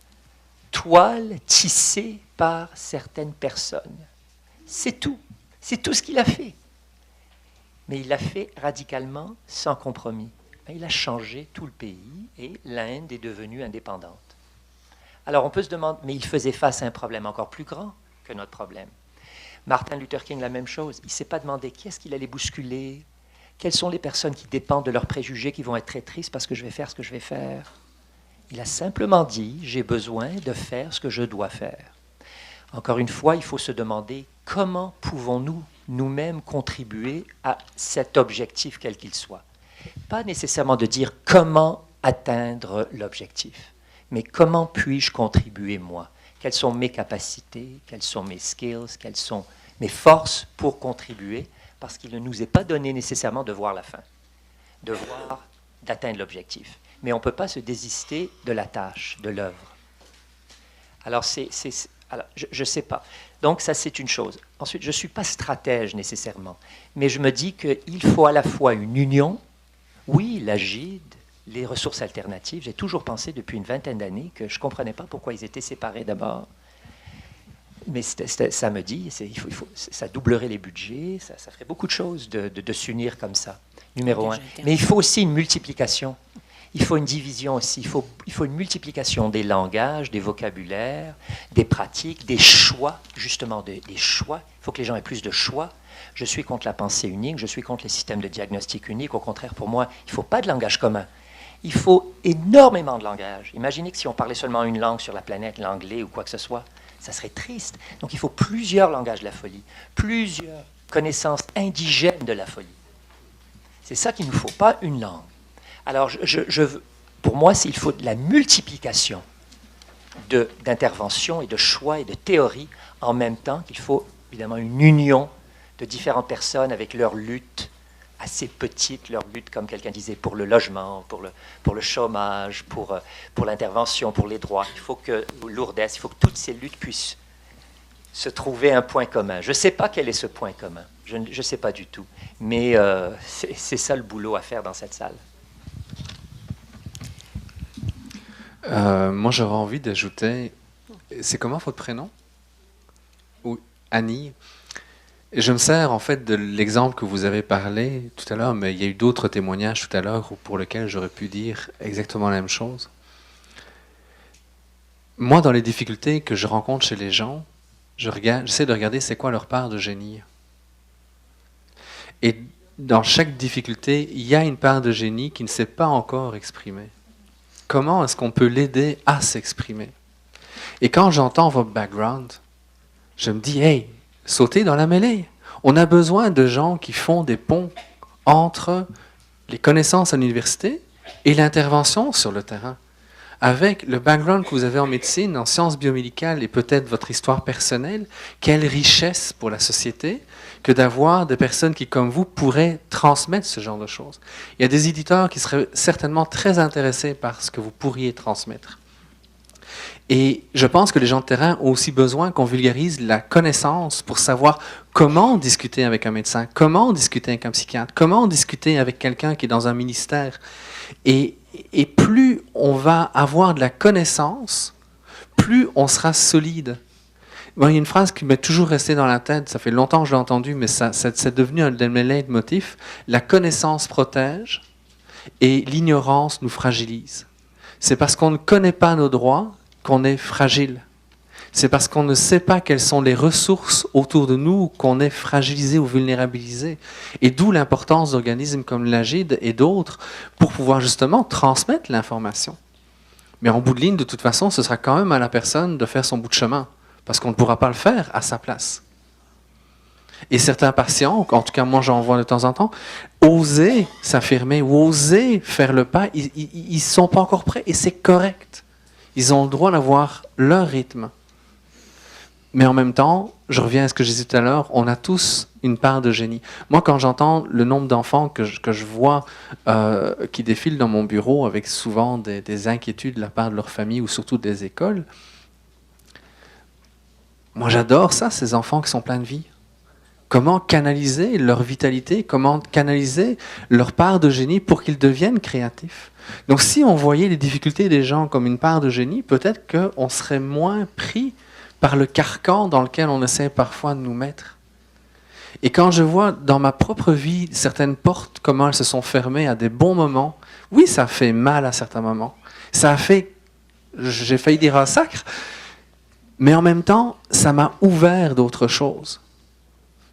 toiles tissées par certaines personnes. C'est tout. C'est tout ce qu'il a fait. Mais il l'a fait radicalement, sans compromis. Il a changé tout le pays et l'Inde est devenue indépendante. Alors on peut se demander, mais il faisait face à un problème encore plus grand que notre problème. Martin Luther King, la même chose. Il ne s'est pas demandé qui est-ce qu'il allait bousculer, quelles sont les personnes qui dépendent de leurs préjugés, qui vont être très tristes parce que je vais faire ce que je vais faire. Il a simplement dit, j'ai besoin de faire ce que je dois faire. Encore une fois, il faut se demander comment pouvons-nous nous-mêmes contribuer à cet objectif quel qu'il soit. Pas nécessairement de dire comment atteindre l'objectif, mais comment puis-je contribuer moi? Quelles sont mes capacités, quelles sont mes skills, quelles sont mes forces pour contribuer? Parce qu'il ne nous est pas donné nécessairement de voir la fin, d'atteindre l'objectif. Mais on ne peut pas se désister de la tâche, de l'œuvre. Alors, je ne sais pas. Donc, ça, c'est une chose. Ensuite, je ne suis pas stratège nécessairement, mais je me dis qu'il faut à la fois une union, oui, l'AGID, les ressources alternatives. J'ai toujours pensé depuis une vingtaine d'années que je ne comprenais pas pourquoi ils étaient séparés d'abord. Mais ça me dit, ça doublerait les budgets, ça ferait beaucoup de choses de s'unir comme ça, numéro un. Mais il faut aussi une multiplication. Il faut une division aussi. Il faut une multiplication des langages, des vocabulaires, des pratiques, des choix, justement des choix. Il faut que les gens aient plus de choix. Je suis contre la pensée unique, je suis contre les systèmes de diagnostic unique. Au contraire, pour moi, il ne faut pas de langage commun. Il faut énormément de langage. Imaginez que si on parlait seulement une langue sur la planète, l'anglais ou quoi que ce soit, ça serait triste. Donc il faut plusieurs langages de la folie, plusieurs connaissances indigènes de la folie. C'est ça qu'il ne nous faut, pas une langue. Alors pour moi, il faut de la multiplication d'intervention et de choix et de théorie, en même temps qu'il faut évidemment une union de différentes personnes avec leur lutte assez petite, leur lutte, comme quelqu'un disait, pour le logement, pour le chômage, pour l'intervention, pour les droits. Il faut que Lourdes, il faut que toutes ces luttes puissent se trouver un point commun. Je ne sais pas quel est ce point commun. Je ne sais pas du tout. Mais c'est ça le boulot à faire dans cette salle. Moi, j'aurais envie d'ajouter... C'est comment votre prénom? Ou Annie? Je me sers en fait de l'exemple que vous avez parlé tout à l'heure, mais il y a eu d'autres témoignages tout à l'heure pour lesquels j'aurais pu dire exactement la même chose. Moi, dans les difficultés que je rencontre chez les gens, j'essaie de regarder c'est quoi leur part de génie. Et dans chaque difficulté, il y a une part de génie qui ne s'est pas encore exprimée. Comment est-ce qu'on peut l'aider à s'exprimer? Et quand j'entends votre background, je me dis, hey, sautez dans la mêlée. On a besoin de gens qui font des ponts entre les connaissances à l'université et l'intervention sur le terrain. Avec le background que vous avez en médecine, en sciences biomédicales et peut-être votre histoire personnelle, quelle richesse pour la société que d'avoir des personnes qui, comme vous, pourraient transmettre ce genre de choses. Il y a des éditeurs qui seraient certainement très intéressés par ce que vous pourriez transmettre. Et je pense que les gens de terrain ont aussi besoin qu'on vulgarise la connaissance pour savoir comment discuter avec un médecin, comment discuter avec un psychiatre, comment discuter avec quelqu'un qui est dans un ministère. Et plus on va avoir de la connaissance, plus on sera solide. Bon, il y a une phrase qui m'est toujours restée dans la tête, ça fait longtemps que je l'ai entendue, mais c'est devenu un de mes leitmotifs. La connaissance protège et l'ignorance nous fragilise. C'est parce qu'on ne connaît pas nos droits qu'on est fragile. C'est parce qu'on ne sait pas quelles sont les ressources autour de nous qu'on est fragilisé ou vulnérabilisé. Et d'où l'importance d'organismes comme l'AGID et d'autres pour pouvoir justement transmettre l'information. Mais en bout de ligne, de toute façon, ce sera quand même à la personne de faire son bout de chemin, parce qu'on ne pourra pas le faire à sa place. Et certains patients, en tout cas moi j'en vois de temps en temps, oser s'affirmer ou oser faire le pas, ils ne sont pas encore prêts et c'est correct. Ils ont le droit d'avoir leur rythme. Mais en même temps, je reviens à ce que je disais tout à l'heure, on a tous une part de génie. Moi, quand j'entends le nombre d'enfants que je vois qui défilent dans mon bureau avec souvent des inquiétudes de la part de leur famille ou surtout des écoles, moi j'adore ça, ces enfants qui sont pleins de vie. Comment canaliser leur vitalité, comment canaliser leur part de génie pour qu'ils deviennent créatifs. Donc si on voyait les difficultés des gens comme une part de génie, peut-être qu'on serait moins pris par le carcan dans lequel on essaie parfois de nous mettre. Et quand je vois dans ma propre vie certaines portes, comment elles se sont fermées à des bons moments, oui, ça fait mal à certains moments. Ça a fait, j'ai failli dire un sacre, mais en même temps, ça m'a ouvert d'autres choses.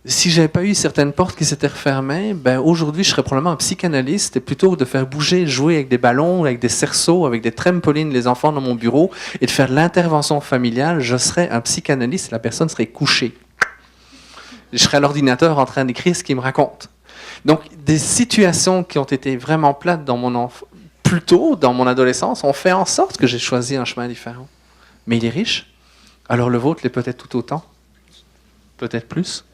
Si je n'avais pas eu certaines portes qui s'étaient refermées, ben aujourd'hui, je serais probablement un psychanalyste et plutôt que de faire bouger, jouer avec des ballons, avec des cerceaux, avec des trampolines, les enfants dans mon bureau et de faire de l'intervention familiale, je serais un psychanalyste et la personne serait couchée. Je serais à l'ordinateur en train d'écrire ce qu'il me raconte. Donc, des situations qui ont été vraiment plates dans plus tôt, dans mon adolescence, ont fait en sorte que j'ai choisi un chemin différent. Mais il est riche, alors le vôtre l'est peut-être tout autant. Peut-être plus.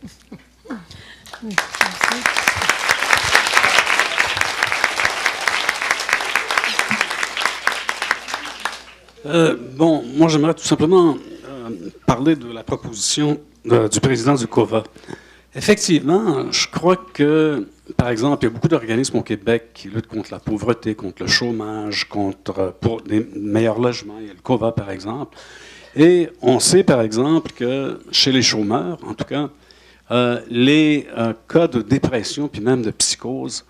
Bon, moi j'aimerais tout simplement parler de la proposition du président du COVA. Effectivement, je crois que, par exemple, il y a beaucoup d'organismes au Québec qui luttent contre la pauvreté, contre le chômage, pour des meilleurs logements. Il y a le COVA, par exemple. Et on sait, par exemple, que chez les chômeurs, en tout cas, les cas de dépression puis même de psychose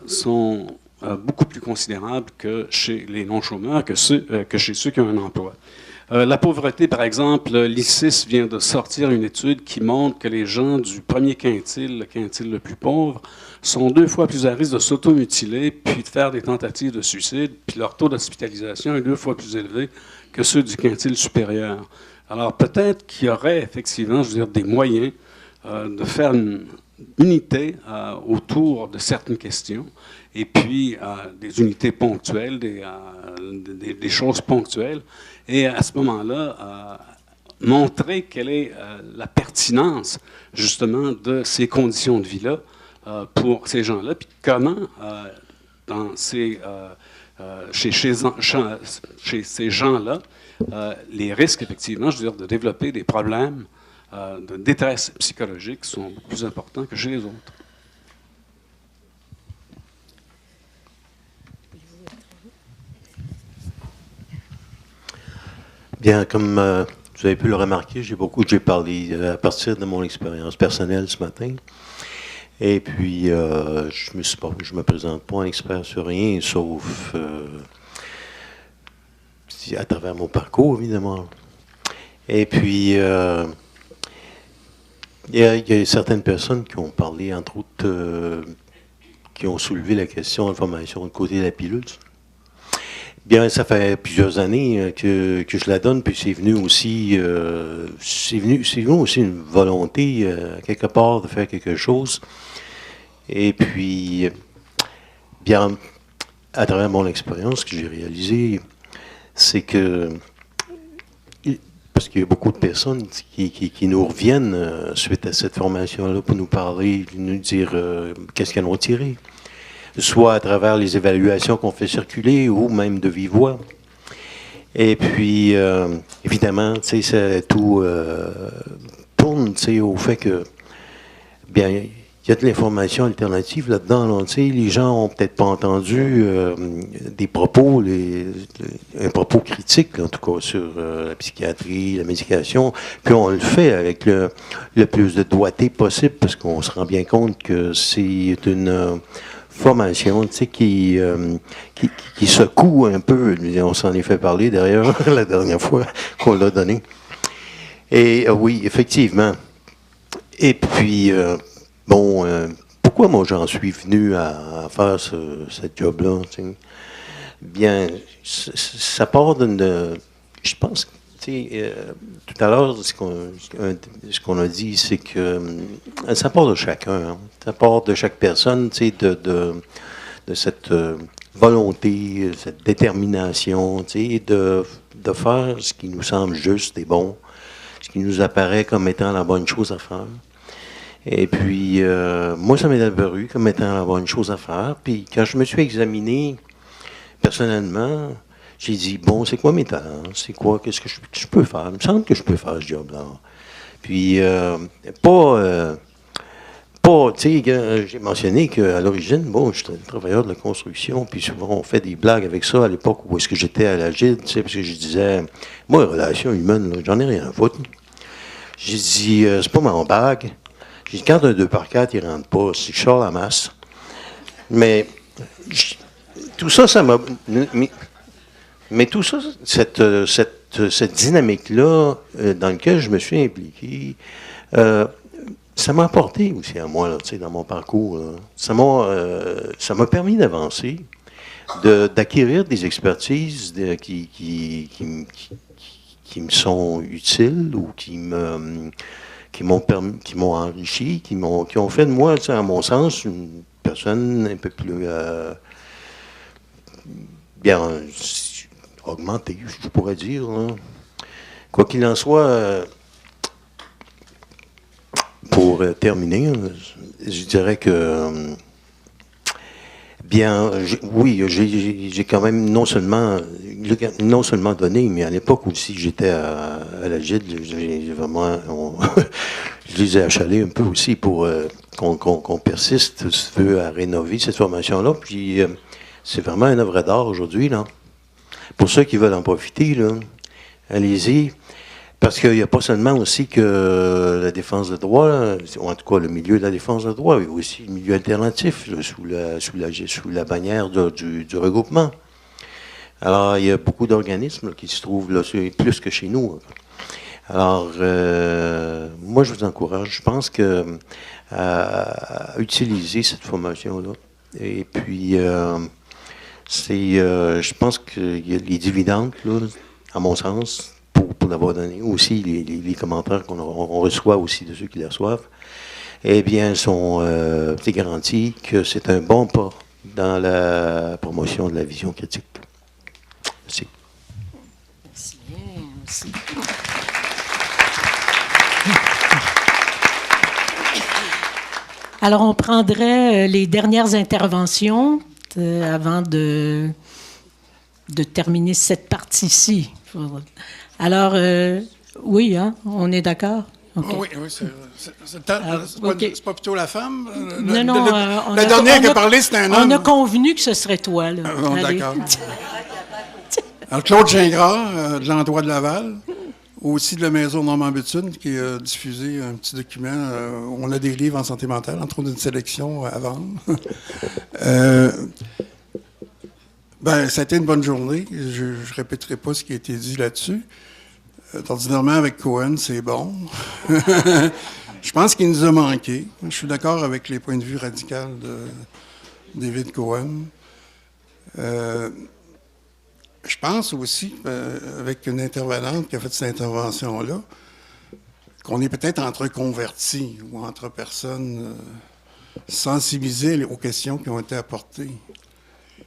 sont beaucoup plus considérables que chez les non-chômeurs, que chez ceux qui ont un emploi. La pauvreté, par exemple, l'ICIS vient de sortir une étude qui montre que les gens du premier quintile, le quintile le plus pauvre, sont 2 fois plus à risque de s'automutiler puis de faire des tentatives de suicide, puis leur taux d'hospitalisation est 2 fois plus élevé que ceux du quintile supérieur. Alors peut-être qu'il y aurait effectivement, je veux dire, des moyens de faire une unité autour de certaines questions, et puis des unités ponctuelles, des choses ponctuelles, et à ce moment-là, montrer quelle est la pertinence, justement, de ces conditions de vie-là pour ces gens-là, puis comment, chez ces gens-là, les risques, effectivement, je veux dire, de développer des problèmes de détresse psychologique sont beaucoup plus importants que chez les autres. Bien, comme vous avez pu le remarquer, j'ai parlé à partir de mon expérience personnelle ce matin. Et puis, je me présente pas un expert sur rien, sauf à travers mon parcours, évidemment. Et puis, il y a certaines personnes qui ont parlé, entre autres, qui ont soulevé la question de l'information du côté de la pilule. Bien, ça fait plusieurs années que je la donne, puis c'est venu aussi une volonté, quelque part, de faire quelque chose. Et puis, bien, à travers mon expérience, ce que j'ai réalisé, c'est que, parce qu'il y a beaucoup de personnes qui nous reviennent suite à cette formation-là pour nous parler, nous dire qu'est-ce qu'elles ont tiré, soit à travers les évaluations qu'on fait circuler ou même de vive voix. Et puis, évidemment, tu sais, tout tourne, tu sais, au fait que, bien, il y a de l'information alternative là-dedans. Là, tu sais, les gens n'ont peut-être pas entendu des propos, un propos critique, en tout cas, sur la psychiatrie, la médication. Puis on le fait avec le plus de doigté possible, parce qu'on se rend bien compte que c'est une formation, tu sais, qui secoue un peu. On s'en est fait parler, d'ailleurs, la dernière fois qu'on l'a donné. Et oui, effectivement. Et puis... bon, pourquoi moi j'en suis venu à faire ce job-là? Bien, ça part je pense, tout à l'heure, ce qu'on a dit, c'est que ça part de chacun. Hein. Ça part de chaque personne, de cette volonté, cette détermination, de faire ce qui nous semble juste et bon, ce qui nous apparaît comme étant la bonne chose à faire. Et puis, moi, ça m'est apparu comme étant la bonne chose à faire. Puis, quand je me suis examiné personnellement, j'ai dit, bon, c'est quoi mes talents? C'est quoi? Qu'est-ce que je peux faire? Il me semble que je peux faire ce job-là. Puis, tu sais, j'ai mentionné qu'à l'origine, bon, je suis travailleur de la construction, puis souvent, on fait des blagues avec ça à l'époque où est-ce que j'étais à la GID, tu sais, parce que je disais, moi, les relations humaines, j'en ai rien à foutre. J'ai dit, c'est pas mon bague. J'ai dit, quand un 2x4, il ne rentre pas, si je sors la masse. Mais tout ça, ça m'a... Mais tout ça, cette dynamique-là, dans laquelle je me suis impliqué, ça m'a apporté aussi à moi, là, dans mon parcours. Là. Ça m'a permis d'avancer, d'acquérir des expertises qui me sont utiles ou qui m'ont enrichi, qui ont fait de moi, à mon sens, une personne un peu plus bien augmentée, je pourrais dire. Là. Quoi qu'il en soit, pour terminer, je dirais que bien, oui, j'ai quand même non seulement donné, mais à l'époque aussi, j'étais à la GID, j'ai vraiment, je les ai achalés un peu aussi pour qu'on persiste, si tu veux, à rénover cette formation-là. Puis c'est vraiment une œuvre d'art aujourd'hui, là. Pour ceux qui veulent en profiter, là, allez-y. Parce qu'il n'y a pas seulement aussi que la défense de droit, là, ou en tout cas le milieu de la défense de droit, il y a aussi le milieu alternatif là, sous la bannière du regroupement. Alors, il y a beaucoup d'organismes qui se trouvent là, plus que chez nous. Alors, moi, je vous encourage, je pense que à utiliser cette formation-là. Et puis, je pense qu'il y a les dividendes, là, à mon sens, pour l'avoir donné. Aussi, les commentaires on reçoit aussi de ceux qui les reçoivent, eh bien, sont garantis que c'est un bon pas dans la promotion de la vision critique. Merci. Merci. Alors, on prendrait les dernières interventions avant de terminer cette partie-ci. Alors, oui, hein, on est d'accord? Okay. Oui, c'est pas plutôt la femme? Non, la dernière qui a parlé, c'était un homme. On a convenu que ce serait toi, là. Bon, d'accord. Alors, Claude Gingras, de l'Endroit de Laval, aussi de la Maison Normand Béthune, qui a diffusé un petit document où on a des livres en santé mentale, entre autres une sélection à vendre. Ça a été une bonne journée. Je ne répéterai pas ce qui a été dit là-dessus. Ordinairement, avec Cohen, c'est bon. Je pense qu'il nous a manqué. Je suis d'accord avec les points de vue radicaux de David Cohen. Je pense aussi, avec une intervenante qui a fait cette intervention-là, qu'on est peut-être entre convertis ou entre personnes sensibilisées aux questions qui ont été apportées.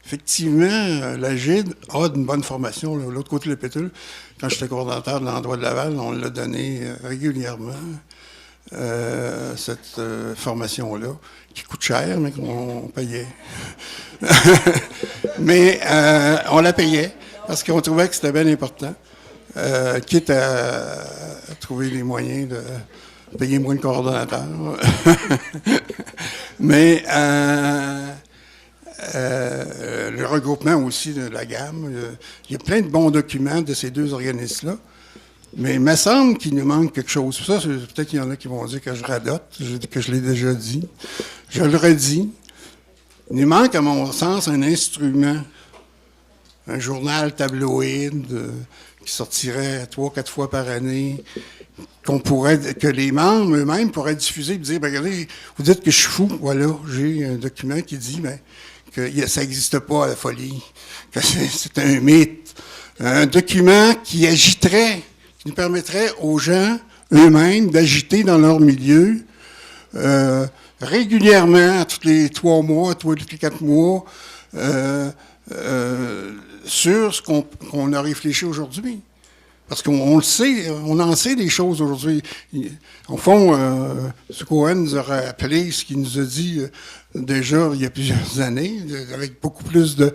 Effectivement, la GID a une bonne formation. De l'autre côté de la pétule, quand j'étais coordonnateur de l'Endroit de Laval, on l'a donné régulièrement, cette formation-là, qui coûte cher, mais qu'on payait. Mais on la payait parce qu'on trouvait que c'était bien important, quitte à trouver les moyens de payer moins de coordonnateurs. Mais le regroupement aussi de la gamme, il y a plein de bons documents de ces deux organismes-là. Mais il me semble qu'il nous manque quelque chose. Ça, peut-être qu'il y en a qui vont dire que je radote, que je l'ai déjà dit. Je le redis. Il nous manque, à mon sens, un instrument, un journal tabloïd qui sortirait 3-4 fois par année, que les membres eux-mêmes pourraient diffuser et dire, regardez, vous dites que je suis fou, voilà, j'ai un document qui dit que ça n'existe pas, la folie, que c'est un mythe. Un document qui agiterait, qui nous permettrait aux gens eux-mêmes d'agiter dans leur milieu régulièrement, tous les 3 mois, tous les 4 mois, sur ce qu'on a réfléchi aujourd'hui. Parce qu'on le sait, on en sait des choses aujourd'hui. Au fond, M. Cohen nous a rappelé ce qu'il nous a dit déjà il y a plusieurs années, avec beaucoup plus de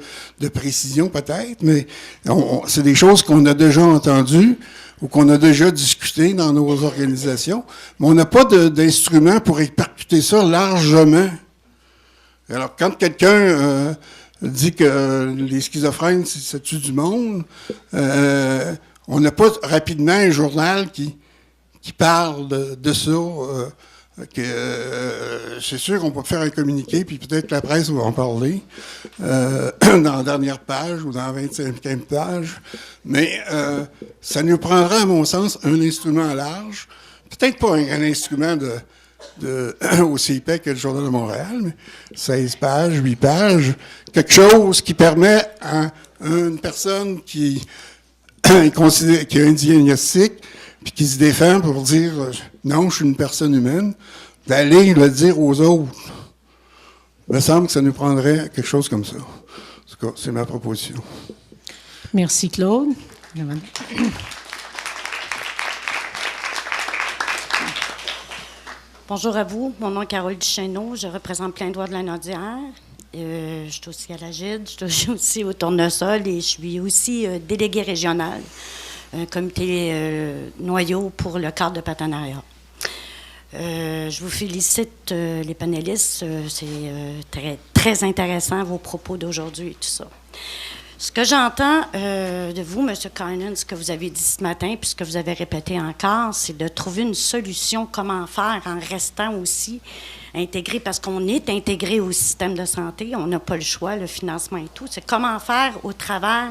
précision peut-être, mais c'est des choses qu'on a déjà entendues ou qu'on a déjà discutées dans nos organisations, mais on n'a pas d'instrument pour répercuter ça largement. Alors, quand quelqu'un dit que les schizophrènes, ça tue du monde, on n'a pas rapidement un journal qui parle de ça. C'est sûr qu'on peut faire un communiqué, puis peut-être que la presse va en parler dans la dernière page ou dans la 25e page. Mais ça nous prendra, à mon sens, un instrument large. Peut-être pas un instrument au CIPEC et le Journal de Montréal, mais 16 pages, 8 pages, quelque chose qui permet à une personne qui a un diagnostic, puis qui se défend pour dire « Non, je suis une personne humaine », d'aller le dire aux autres. Il me semble que ça nous prendrait quelque chose comme ça. En tout cas, c'est ma proposition. Merci, Claude. Bonjour à vous. Mon nom est Carole Duchesneau. Je représente Plain-Droit de la Naudière. Je suis aussi à la GID, je suis aussi au Tournesol et je suis aussi déléguée régionale, un comité noyau pour le cadre de partenariat. Je vous félicite, les panélistes. C'est très, très intéressant, vos propos d'aujourd'hui et tout ça. Ce que j'entends de vous, M. Carnan, ce que vous avez dit ce matin, puis ce que vous avez répété encore, c'est de trouver une solution, comment faire en restant aussi intégré, parce qu'on est intégré au système de santé, on n'a pas le choix, le financement et tout. C'est comment faire au travers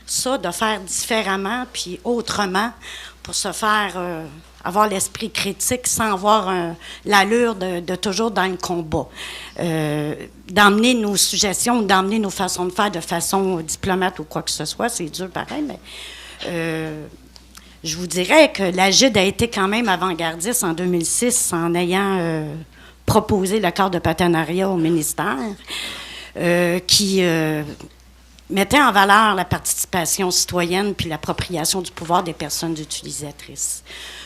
ça, de faire différemment puis autrement pour se faire avoir l'esprit critique sans avoir l'allure de toujours dans le combat. D'emmener nos suggestions, d'emmener nos façons de faire de façon diplomate ou quoi que ce soit, c'est dur pareil, mais je vous dirais que l'AGID a été quand même avant-gardiste en 2006 en ayant proposé le cadre de partenariat au ministère qui mettait en valeur la participation citoyenne puis l'appropriation du pouvoir des personnes utilisatrices.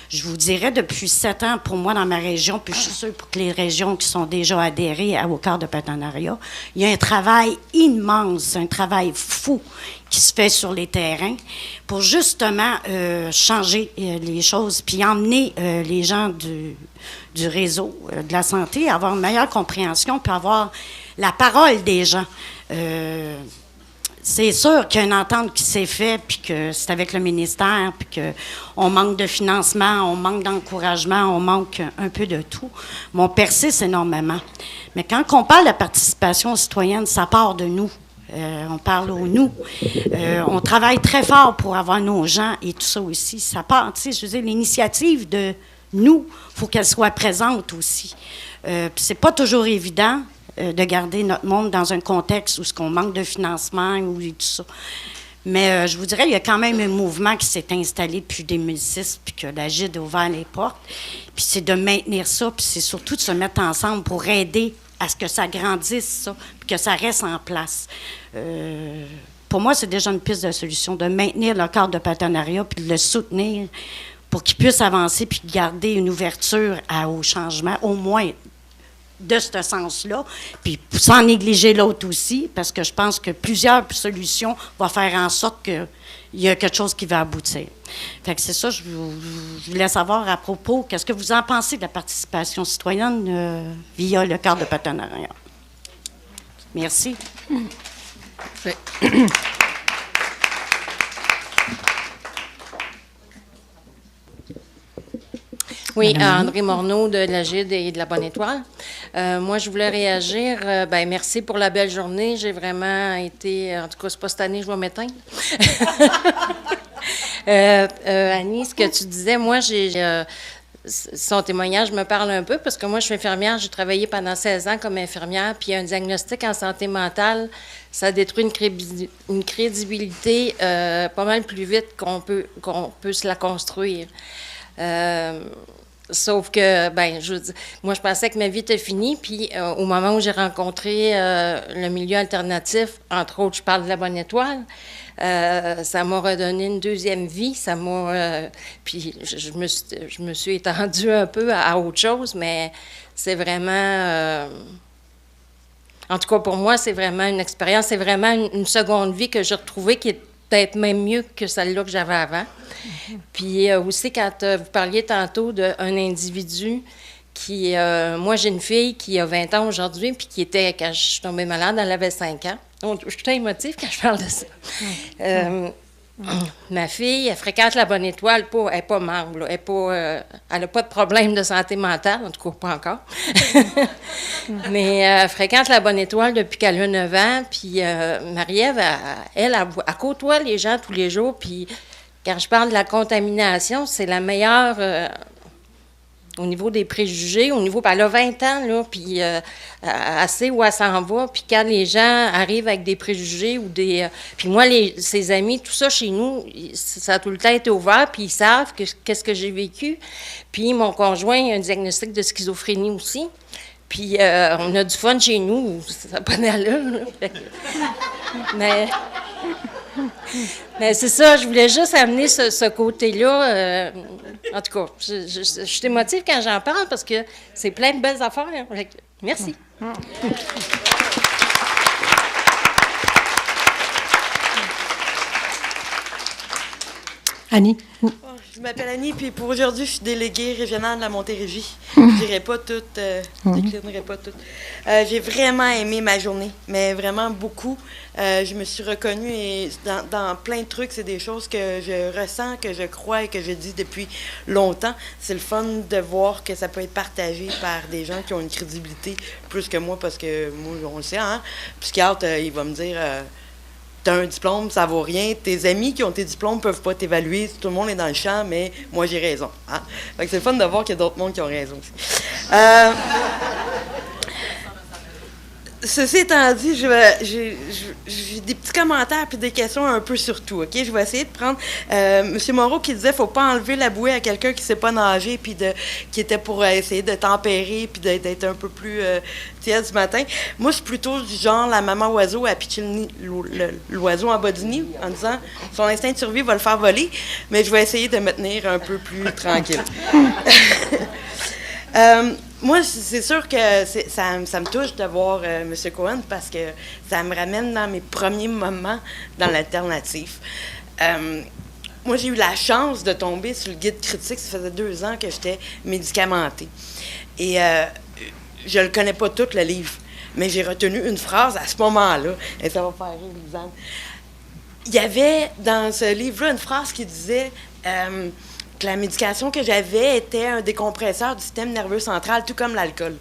Je vous dirais, depuis 7 ans, pour moi, dans ma région, puis je suis sûre pour que les régions qui sont déjà adhérées au cadre de partenariat, il y a un travail immense, un travail fou qui se fait sur les terrains pour justement changer les choses, puis emmener les gens du réseau de la santé à avoir une meilleure compréhension, puis avoir la parole des gens. C'est sûr qu'il y a une entente qui s'est faite, puis que c'est avec le ministère, puis qu'on manque de financement, on manque d'encouragement, on manque un peu de tout. Mais on persiste énormément. Mais quand on parle de participation citoyenne, ça part de nous. On parle au nous. On travaille très fort pour avoir nos gens et tout ça aussi. Ça part, tu sais, je veux dire, l'initiative de nous, il faut qu'elle soit présente aussi. Puis c'est pas toujours évident de garder notre monde dans un contexte où on manque de financement ou tout ça. Mais je vous dirais, il y a quand même un mouvement qui s'est installé depuis 2006, puis que l'AGID a ouvert les portes. Puis c'est de maintenir ça, puis c'est surtout de se mettre ensemble pour aider à ce que ça grandisse, ça, puis que ça reste en place. Pour moi, c'est déjà une piste de solution, de maintenir le cadre de partenariat, puis de le soutenir pour qu'il puisse avancer, puis garder une ouverture au changement, au moins de ce sens-là, puis sans négliger l'autre aussi, parce que je pense que plusieurs solutions vont faire en sorte qu'il y a quelque chose qui va aboutir. Fait que c'est ça, je voulais savoir à propos, qu'est-ce que vous en pensez de la participation citoyenne via le cadre de partenariat? Merci. Oui, André Morneau de l'AGID et de la Bonne Étoile. Moi, je voulais réagir. Merci pour la belle journée. J'ai vraiment été... En tout cas, c'est pas cette année, je vais m'éteindre. Annie, ce que tu disais, moi, son témoignage me parle un peu parce que moi, je suis infirmière. J'ai travaillé pendant 16 ans comme infirmière. Puis un diagnostic en santé mentale, ça détruit une crédibilité pas mal plus vite qu'on peut se la construire. Sauf que, moi, je pensais que ma vie était finie, puis au moment où j'ai rencontré le milieu alternatif, entre autres, je parle de la Bonne Étoile, ça m'a redonné une deuxième vie, puis je me suis étendue un peu à autre chose, mais c'est vraiment... en tout cas, pour moi, c'est vraiment une expérience, c'est vraiment une seconde vie que j'ai retrouvée qui est peut-être même mieux que celle-là que j'avais avant. Puis aussi, quand vous parliez tantôt d'un individu qui... moi, j'ai une fille qui a 20 ans aujourd'hui, puis qui était, quand je suis tombée malade, elle avait 5 ans. Donc, je suis tout émotive quand je parle de ça. Ma fille, elle fréquente la Bonne Étoile, elle n'est pas membre, là, elle n'a pas de problème de santé mentale, en tout cas pas encore. Mais elle fréquente la Bonne Étoile depuis qu'elle a 9 ans, puis Marie-Ève, elle côtoie les gens tous les jours, puis quand je parle de la contamination, c'est la meilleure au niveau des préjugés, elle a 20 ans, là, puis elle sait où elle s'en va, puis quand les gens arrivent avec des préjugés ou des... puis moi, ses amis, tout ça chez nous, ça a tout le temps été ouvert, puis ils savent qu'est-ce que j'ai vécu. Puis mon conjoint a un diagnostic de schizophrénie aussi, puis on a du fun chez nous, ça n'a pas d'allure, là. Mais c'est ça, je voulais juste amener ce côté-là. En tout cas, je suis émotive quand j'en parle parce que c'est plein de belles affaires. Merci. Annie. Je m'appelle Annie, puis pour aujourd'hui, je suis déléguée régionale de la Montérégie. Je dirais pas tout, je déclinerai pas tout. J'ai vraiment aimé ma journée, mais vraiment beaucoup. Je me suis reconnue dans plein de trucs. C'est des choses que je ressens, que je crois et que je dis depuis longtemps. C'est le fun de voir que ça peut être partagé par des gens qui ont une crédibilité plus que moi, parce que moi, on le sait, hein? Psychiatre, il va me dire... T'as un diplôme, ça vaut rien. Tes amis qui ont tes diplômes peuvent pas t'évaluer. Tout le monde est dans le champ, mais moi, j'ai raison. Hein? Fait que c'est le fun de voir qu'il y a d'autres mondes qui ont raison aussi. Ceci étant dit, j'ai des petits commentaires puis des questions un peu sur tout, OK? Je vais essayer de prendre M. Moreau qui disait faut pas enlever la bouée à quelqu'un qui sait pas nager puis qui était pour essayer de tempérer puis d'être un peu plus tiède du matin. Moi, je suis plutôt du genre la maman oiseau à pitcher l'oiseau en bas du nid en disant son instinct de survie va le faire voler, mais je vais essayer de me tenir un peu plus tranquille. Moi, c'est sûr que ça me touche de voir M. Cohen parce que ça me ramène dans mes premiers moments dans l'alternative. Moi, j'ai eu la chance de tomber sur le guide critique. Ça faisait 2 ans que j'étais médicamentée. Et je ne le connais pas tout, le livre, mais j'ai retenu une phrase à ce moment-là. Et ça va faire rire, Lisanne. Il y avait dans ce livre-là une phrase qui disait... que la médication que j'avais était un décompresseur du système nerveux central, tout comme l'alcool.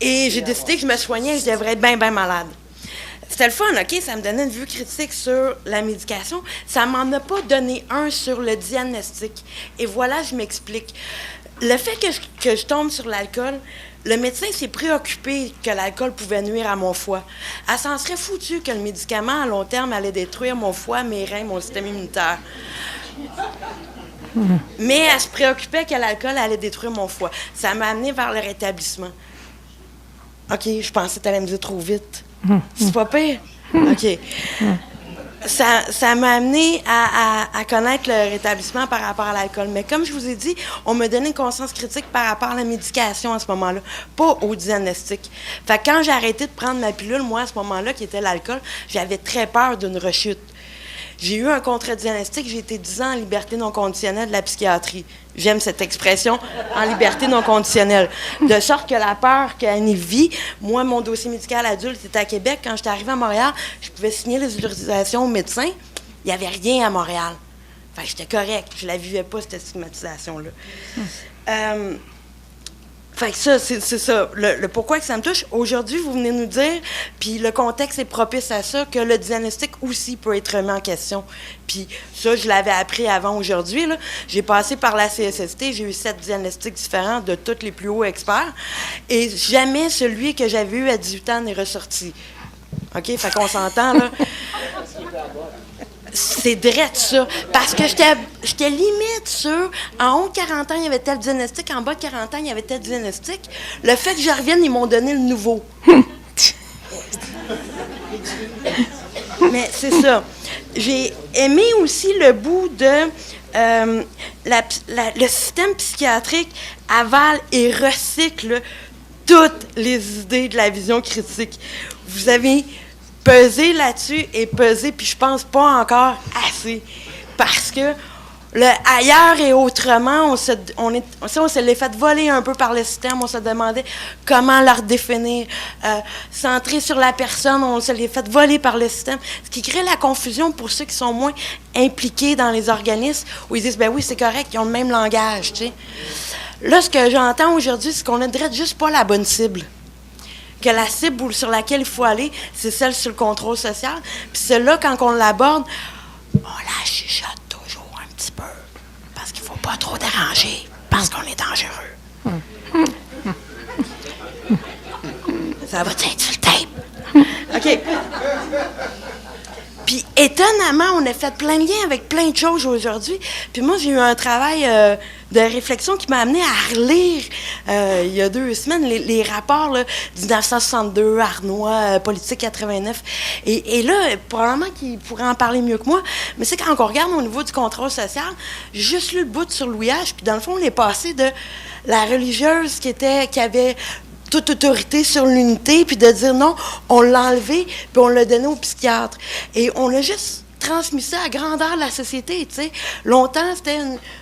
Et j'ai décidé que je me soignais et je devrais être bien, bien malade. C'était le fun, OK? Ça me donnait une vue critique sur la médication. Ça m'en a pas donné un sur le diagnostic. Et voilà, je m'explique. Le fait que je tombe sur l'alcool, le médecin s'est préoccupé que l'alcool pouvait nuire à mon foie. Elle s'en serait foutue que le médicament, à long terme, allait détruire mon foie, mes reins, mon système immunitaire. Mais elle se préoccupait que l'alcool allait détruire mon foie. Ça m'a amené vers le rétablissement. OK, je pensais que tu allais me dire trop vite. C'est pas pire? OK. Ça m'a amené à connaître le rétablissement par rapport à l'alcool. Mais comme je vous ai dit, on me donnait une conscience critique par rapport à la médication à ce moment-là, pas au diagnostic. Fait que quand j'ai arrêté de prendre ma pilule, moi, à ce moment-là, qui était l'alcool, j'avais très peur d'une rechute. J'ai eu un contre-diagnostic, j'ai été 10 ans en liberté non conditionnelle de la psychiatrie. J'aime cette expression, en liberté non conditionnelle. De sorte que la peur qu'Annie vit, moi, mon dossier médical adulte était à Québec. Quand j'étais arrivée à Montréal, je pouvais signer les autorisations aux médecins. Il n'y avait rien à Montréal. Enfin, j'étais correcte. Je la vivais pas, cette stigmatisation-là. Fait que ça, c'est ça. Le pourquoi que ça me touche. Aujourd'hui, vous venez nous dire, puis le contexte est propice à ça, que le diagnostic aussi peut être remis en question. Puis ça, je l'avais appris avant aujourd'hui, là. J'ai passé par la CSST, j'ai eu 7 diagnostics différents de tous les plus hauts experts. Et jamais celui que j'avais eu à 18 ans n'est ressorti. OK? Fait qu'on s'entend, là. C'est drôle ça. Parce que j'étais limite sûre, en haut de 40 ans, il y avait tel diagnostic, en bas de 40 ans, il y avait tel diagnostic. Le fait que je revienne, ils m'ont donné le nouveau. Mais c'est ça. J'ai aimé aussi le bout de le système psychiatrique avale et recycle toutes les idées de la vision critique. Vous avez pesé là-dessus et pesé, puis je pense pas encore assez. Parce que le ailleurs et autrement, on se l'est fait voler un peu par le système. On se demandait comment la redéfinir. Centré sur la personne, on se l'est fait voler par le système. Ce qui crée la confusion pour ceux qui sont moins impliqués dans les organismes, où ils disent, ben oui, c'est correct, ils ont le même langage, tu sais. Là, ce que j'entends aujourd'hui, c'est qu'on n'adresse juste pas la bonne cible. Que la cible sur laquelle il faut aller, c'est celle sur le contrôle social. Puis celle-là, quand on l'aborde, on la chuchote toujours un petit peu. Parce qu'il ne faut pas trop déranger, parce qu'on est dangereux. Ça va être sur le tape. OK. Puis, étonnamment, on a fait plein de liens avec plein de choses aujourd'hui. Puis moi, j'ai eu un travail de réflexion qui m'a amené à relire, il y a 2 semaines, les rapports là, 1962, Arnois, Politique 89. Et là, probablement qu'il pourrait en parler mieux que moi, mais c'est quand on regarde au niveau du contrôle social, j'ai juste lu le bout sur Louis H, puis dans le fond, on est passé de la religieuse qui avait toute autorité sur l'unité, puis de dire non, on l'a enlevé, puis on l'a donné au psychiatre. Et on a juste transmis ça à grandeur de la société, tu sais. Longtemps, c'était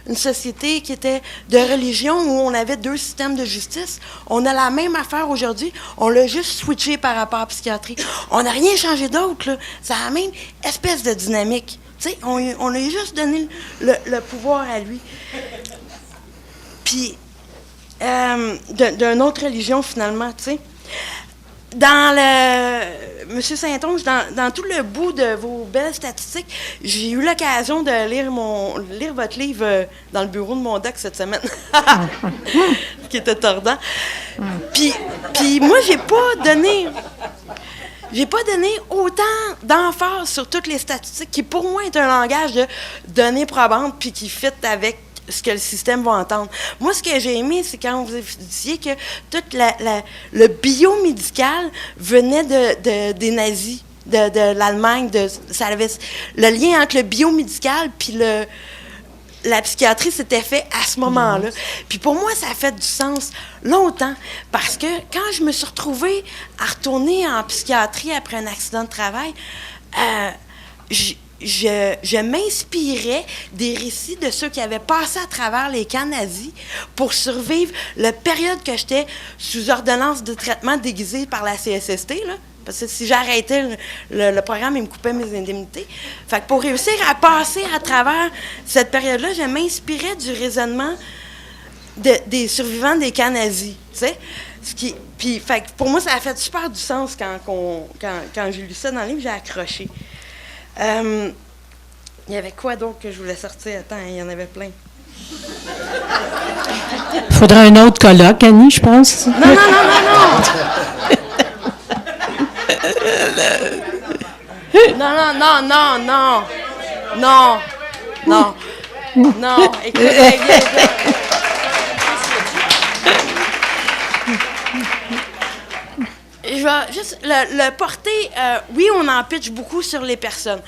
une société qui était de religion où on avait 2 systèmes de justice. On a la même affaire aujourd'hui, on l'a juste switché par rapport à la psychiatrie. On n'a rien changé d'autre, là. C'est la même espèce de dynamique. Tu sais, on a juste donné le pouvoir à lui. Puis, d'une autre religion, finalement, tu sais. dans le... Monsieur Saint-Onge, dans tout le bout de vos belles statistiques, j'ai eu l'occasion de lire votre livre dans le bureau de mon doc cette semaine, ce qui était tordant. Puis moi, j'ai pas donné autant d'emphase sur toutes les statistiques, qui pour moi est un langage de données probantes, puis qui fit avec ce que le système va entendre. Moi, ce que j'ai aimé, c'est quand vous disiez que tout le biomédical venait des nazis, de l'Allemagne, ça avait le lien entre le biomédical puis la psychiatrie s'était fait à ce moment-là. Puis pour moi, ça a fait du sens longtemps, parce que quand je me suis retrouvée à retourner en psychiatrie après un accident de travail, je m'inspirais des récits de ceux qui avaient passé à travers les camps nazis pour survivre la période que j'étais sous ordonnance de traitement déguisée par la CSST, là. Parce que si j'arrêtais le programme, il me coupait mes indemnités. Fait que pour réussir à passer à travers cette période-là, je m'inspirais du raisonnement des survivants des camps nazis, tu sais. Puis, fait que pour moi, ça a fait super du sens quand j'ai lu ça dans le livre, j'ai accroché. Il y avait quoi d'autre que je voulais sortir? Attends, il y en avait plein. Il faudrait un autre colloque, Annie, je pense. Non. Non, écoute, je vais juste le porter. Oui, on en pitch beaucoup sur les personnes.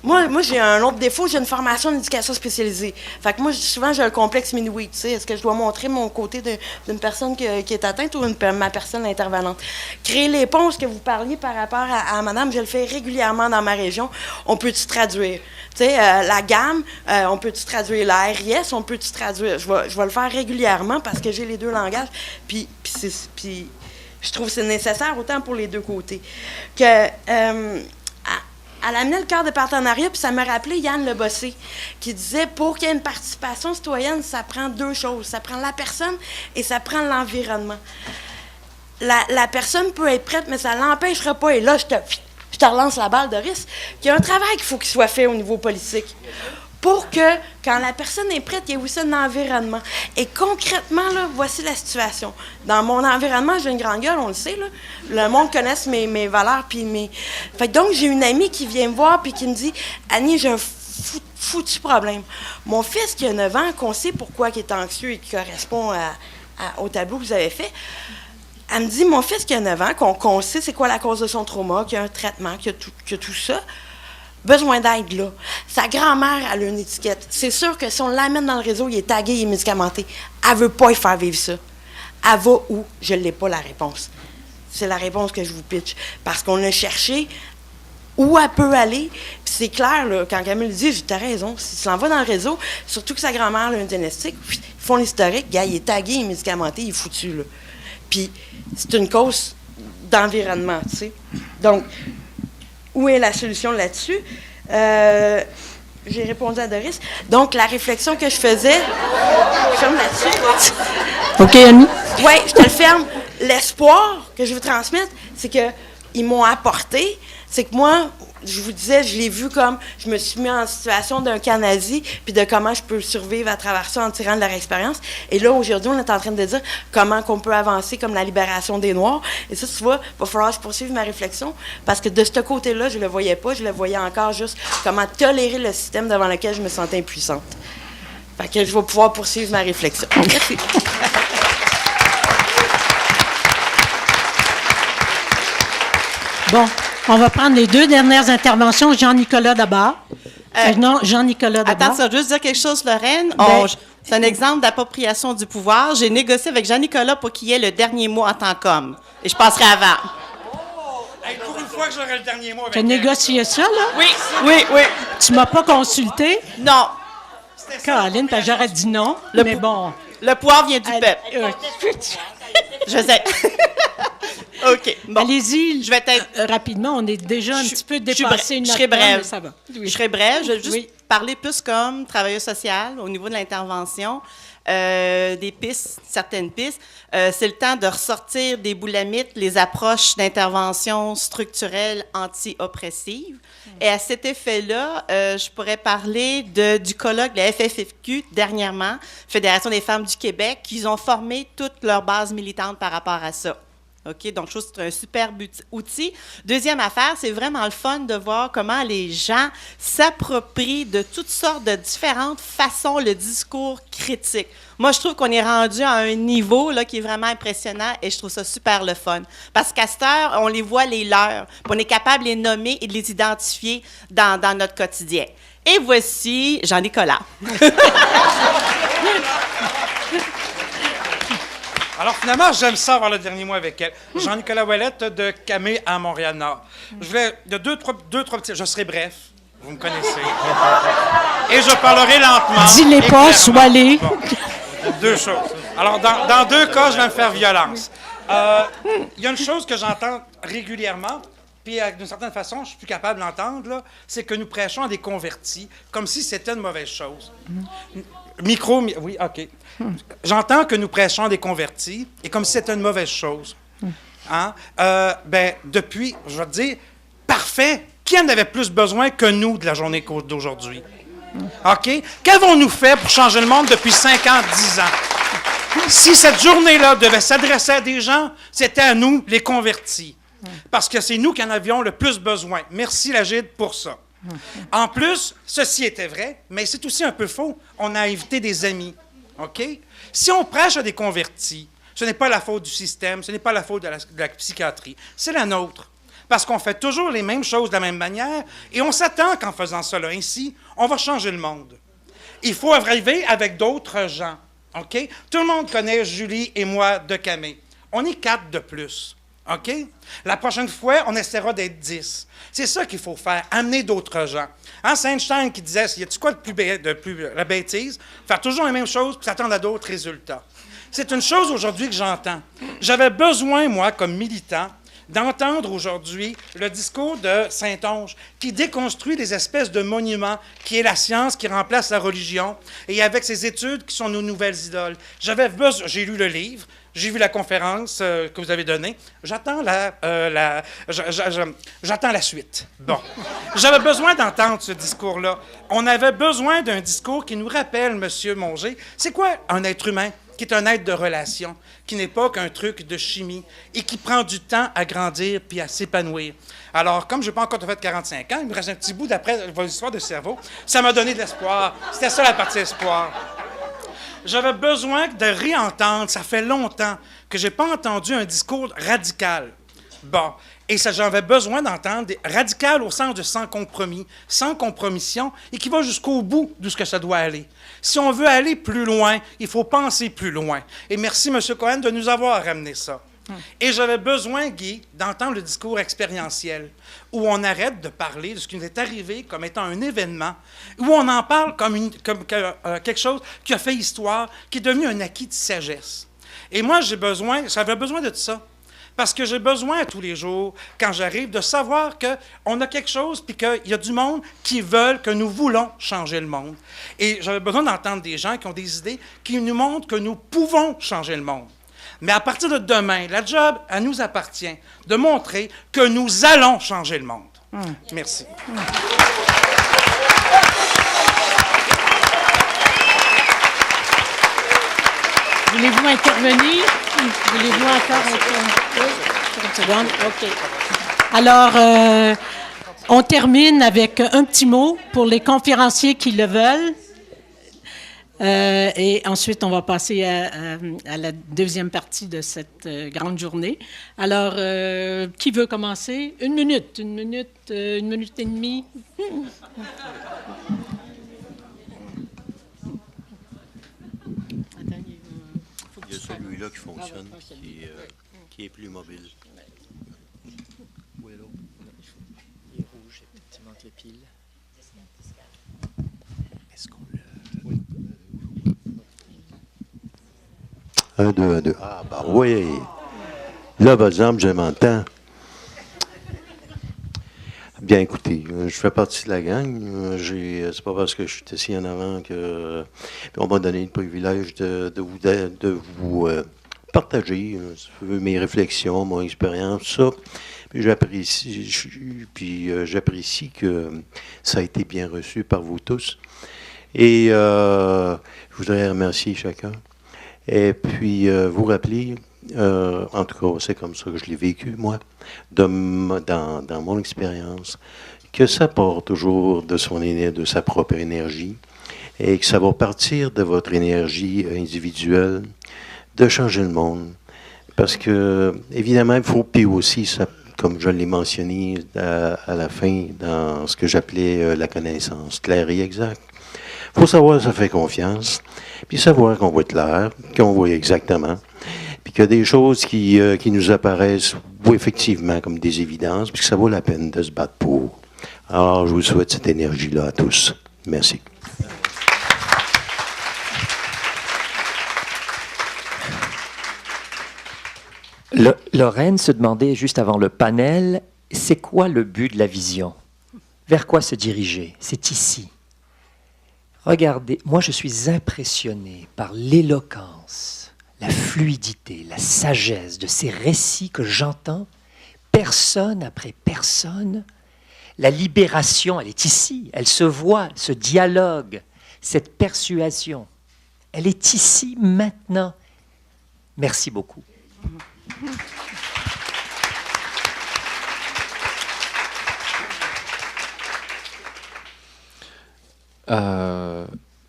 Moi, j'ai un autre défaut, j'ai une formation en éducation spécialisée. Fait que moi, souvent, j'ai un complexe minuit, tu sais. Est-ce que je dois montrer mon côté d'une personne qui est atteinte ou ma personne intervenante? Créer les ponts, ce que vous parliez par rapport à madame, je le fais régulièrement dans ma région. On peut-tu traduire? Tu sais, la gamme, on peut-tu traduire? La RIS, on peut-tu traduire? Je vais le faire régulièrement parce que j'ai les deux langages. Puis je trouve que c'est nécessaire autant pour les deux côtés. Elle amenait le cœur de partenariat, puis ça me rappelait Yann Lebossé, qui disait, pour qu'il y ait une participation citoyenne, ça prend deux choses. Ça prend la personne et ça prend l'environnement. La personne peut être prête, mais ça ne l'empêchera pas. Et là, je te relance la balle, Doris, qu'il y a un travail qu'il faut qu'il soit fait au niveau politique. Pour que, quand la personne est prête, il y ait aussi un environnement. Et concrètement, là, voici la situation. Dans mon environnement, j'ai une grande gueule, on le sait, là. Le monde connaît mes valeurs, puis Fait que donc, j'ai une amie qui vient me voir, puis qui me dit, « Annie, j'ai un foutu problème. Mon fils, qui a 9 ans, qu'on sait pourquoi il est anxieux et qui correspond au tableau que vous avez fait, elle me dit, mon fils qui a 9 ans, qu'on sait c'est quoi la cause de son trauma, qu'il y a un traitement, qu'il y a tout ça, besoin d'aide, là. Sa grand-mère, elle a une étiquette. C'est sûr que si on l'amène dans le réseau, il est tagué, il est médicamenté. Elle veut pas y faire vivre ça. Elle va où? Je ne l'ai pas, la réponse. C'est la réponse que je vous pitch. Parce qu'on a cherché où elle peut aller. Puis c'est clair, là, quand Camille dit, j'ai raison. Si tu l'en vas dans le réseau, surtout que sa grand-mère a un diagnostic, ils font l'historique, gars, il est tagué, il est médicamenté, il est foutu, là. Puis c'est une cause d'environnement, tu sais. Donc, où est la solution là-dessus? J'ai répondu à Doris. Donc, la réflexion que je faisais... Je ferme là-dessus. OK, Annie? Oui, je te le ferme. L'espoir que je veux transmettre, c'est qu'ils m'ont apporté, c'est que moi, je vous disais, je l'ai vu comme... Je me suis mis en situation d'un camp nazi, puis de comment je peux survivre à travers ça en tirant de leur expérience. Et là, aujourd'hui, on est en train de dire comment qu'on peut avancer comme la libération des Noirs. Et ça, tu vois, il va falloir que je poursuive ma réflexion, parce que de ce côté-là, je le voyais pas, je le voyais encore juste comment tolérer le système devant lequel je me sentais impuissante. Fait que je vais pouvoir poursuivre ma réflexion. Merci. Bon, on va prendre les deux dernières interventions. Jean-Nicolas d'abord. Non, Jean-Nicolas d'abord. Attends, ça veut juste dire quelque chose, Lorraine. C'est un exemple d'appropriation du pouvoir. J'ai négocié avec Jean-Nicolas pour qu'il y ait le dernier mot en tant qu'homme. Et je passerai avant. Pour une fois que j'aurai le dernier mot avec tu as négocié ça, là? Oui. Tu m'as pas consulté? Non. Caroline, j'aurais dit non, mais bon. Le pouvoir vient du peuple. Je sais. OK. Bon. Allez-y. Je vais être rapidement. On est déjà un petit peu dépassé une Je serai brève. Ça va. Oui. Je serai brève. Je vais juste parler plus comme travailleur social au niveau de l'intervention, des pistes, certaines pistes. C'est le temps de ressortir des boulamites, les approches d'intervention structurelle anti-oppressive. Et à cet effet-là, je pourrais parler du colloque de la FFFQ dernièrement, Fédération des femmes du Québec, qui ont formé toute leur base militante par rapport à ça. OK? Donc, je trouve que c'est un superbe outil. Deuxième affaire, c'est vraiment le fun de voir comment les gens s'approprient de toutes sortes de différentes façons le discours critique. Moi, je trouve qu'on est rendu à un niveau là, qui est vraiment impressionnant et je trouve ça super le fun. Parce qu'à cette heure, on les voit les leurs, puis on est capable de les nommer et de les identifier dans notre quotidien. Et voici Jean-Nicolas. Alors, finalement, j'aime ça avoir le dernier mot avec elle. Jean-Nicolas Ouellette de Camé à Montréal-Nord. Je voulais, de deux, trois petits... Je serai bref. Vous me connaissez. Et je parlerai lentement. Dis-les pas, sois-les. Bon, deux choses. Alors, dans deux cas, je vais me faire violence. Il y a une chose que j'entends régulièrement, puis d'une certaine façon, je suis plus capable d'entendre, là, c'est que nous prêchons à des convertis, comme si c'était une mauvaise chose. Oui, OK. J'entends que nous prêchons à des convertis, et comme si c'était une mauvaise chose. Hein? Depuis, je vais te dire, parfait. Qui en avait plus besoin que nous de la journée d'aujourd'hui? OK? Qu'avons-nous fait pour changer le monde depuis 5 ans, 10 ans? Si cette journée-là devait s'adresser à des gens, c'était à nous, les convertis. Parce que c'est nous qui en avions le plus besoin. Merci, Lagide, pour ça. En plus, ceci était vrai, mais c'est aussi un peu faux. On a invité des amis. OK? Si on prêche à des convertis, ce n'est pas la faute du système, ce n'est pas la faute de la psychiatrie, c'est la nôtre. Parce qu'on fait toujours les mêmes choses de la même manière et on s'attend qu'en faisant cela ainsi, on va changer le monde. Il faut arriver avec d'autres gens. OK? Tout le monde connaît Julie et moi de Camé. On est 4 de plus. OK? La prochaine fois, on essaiera d'être 10. C'est ça qu'il faut faire, amener d'autres gens. Hein, c'est Einstein qui disait, y a-tu quoi de plus la bêtise? Faire toujours les mêmes choses puis s'attendre à d'autres résultats. C'est une chose aujourd'hui que j'entends. J'avais besoin, moi, comme militant, d'entendre aujourd'hui le discours de Saint-Onge qui déconstruit des espèces de monuments qui est la science qui remplace la religion et avec ses études qui sont nos nouvelles idoles. J'ai lu le livre, j'ai vu la conférence que vous avez donnée. J'attends j'attends la suite. Bon. J'avais besoin d'entendre ce discours-là. On avait besoin d'un discours qui nous rappelle, M. Monger, c'est quoi un être humain qui est un être de relation, qui n'est pas qu'un truc de chimie et qui prend du temps à grandir puis à s'épanouir. Alors, comme je n'ai pas encore fait 45 ans, il me reste un petit bout d'après votre histoire de cerveau, ça m'a donné de l'espoir. C'était ça la partie espoir. J'avais besoin de réentendre, ça fait longtemps que je n'ai pas entendu un discours radical. Bon, et ça, j'avais besoin d'entendre radical au sens de sans compromis, sans compromission, et qui va jusqu'au bout de ce que ça doit aller. Si on veut aller plus loin, il faut penser plus loin. Et merci, M. Cohen, de nous avoir ramené ça. Et j'avais besoin, Guy, d'entendre le discours expérientiel, où on arrête de parler de ce qui nous est arrivé comme étant un événement, où on en parle comme quelque chose qui a fait histoire, qui est devenu un acquis de sagesse. Et moi, j'avais besoin de ça. Parce que j'ai besoin tous les jours, quand j'arrive, de savoir qu'on a quelque chose puis qu'il y a du monde qui veulent, que nous voulons changer le monde. Et j'avais besoin d'entendre des gens qui ont des idées qui nous montrent que nous pouvons changer le monde. Mais à partir de demain, la job, elle nous appartient de montrer que nous allons changer le monde. Merci. Voulez-vous intervenir? Voulez-vous encore intervenir? 30 secondes? OK. Alors, on termine avec un petit mot pour les conférenciers qui le veulent. Et ensuite, on va passer à la deuxième partie de cette grande journée. Alors, qui veut commencer? Une minute et demie. Il y a celui-là qui fonctionne, qui est plus mobile. Où est l'autre? Il est rouge, effectivement, les piles. Est-ce qu'on le... Oui. 1, 2, 1, 2. Ah, bah oui. Là, par exemple, je m'entends. Bien, écoutez, je fais partie de la gang. C'est pas parce que je suis assis en avant que on m'a donné le privilège de vous partager mes réflexions, mon expérience, tout ça. Puis j'apprécie que ça a été bien reçu par vous tous. Et je voudrais remercier chacun. Et puis vous rappeler, en tout cas, c'est comme ça que je l'ai vécu, moi, dans mon expérience, que ça part toujours de sa propre énergie et que ça va partir de votre énergie individuelle, de changer le monde. Parce que, évidemment, il faut, puis aussi, ça, comme je l'ai mentionné à la fin, dans ce que j'appelais la connaissance claire et exacte. Il faut savoir ça fait confiance, puis savoir qu'on voit clair, qu'on voit exactement, puis qu'il y a des choses qui nous apparaissent effectivement comme des évidences, puis que ça vaut la peine de se battre pour. Alors, je vous souhaite cette énergie-là à tous. Merci. Lorraine se demandait juste avant le panel, c'est quoi le but de la vision? Vers quoi se diriger? C'est ici. Regardez, moi je suis impressionné par l'éloquence, la fluidité, la sagesse de ces récits que j'entends, personne après personne. La libération, elle est ici, elle se voit, ce dialogue, cette persuasion, elle est ici maintenant. Merci beaucoup.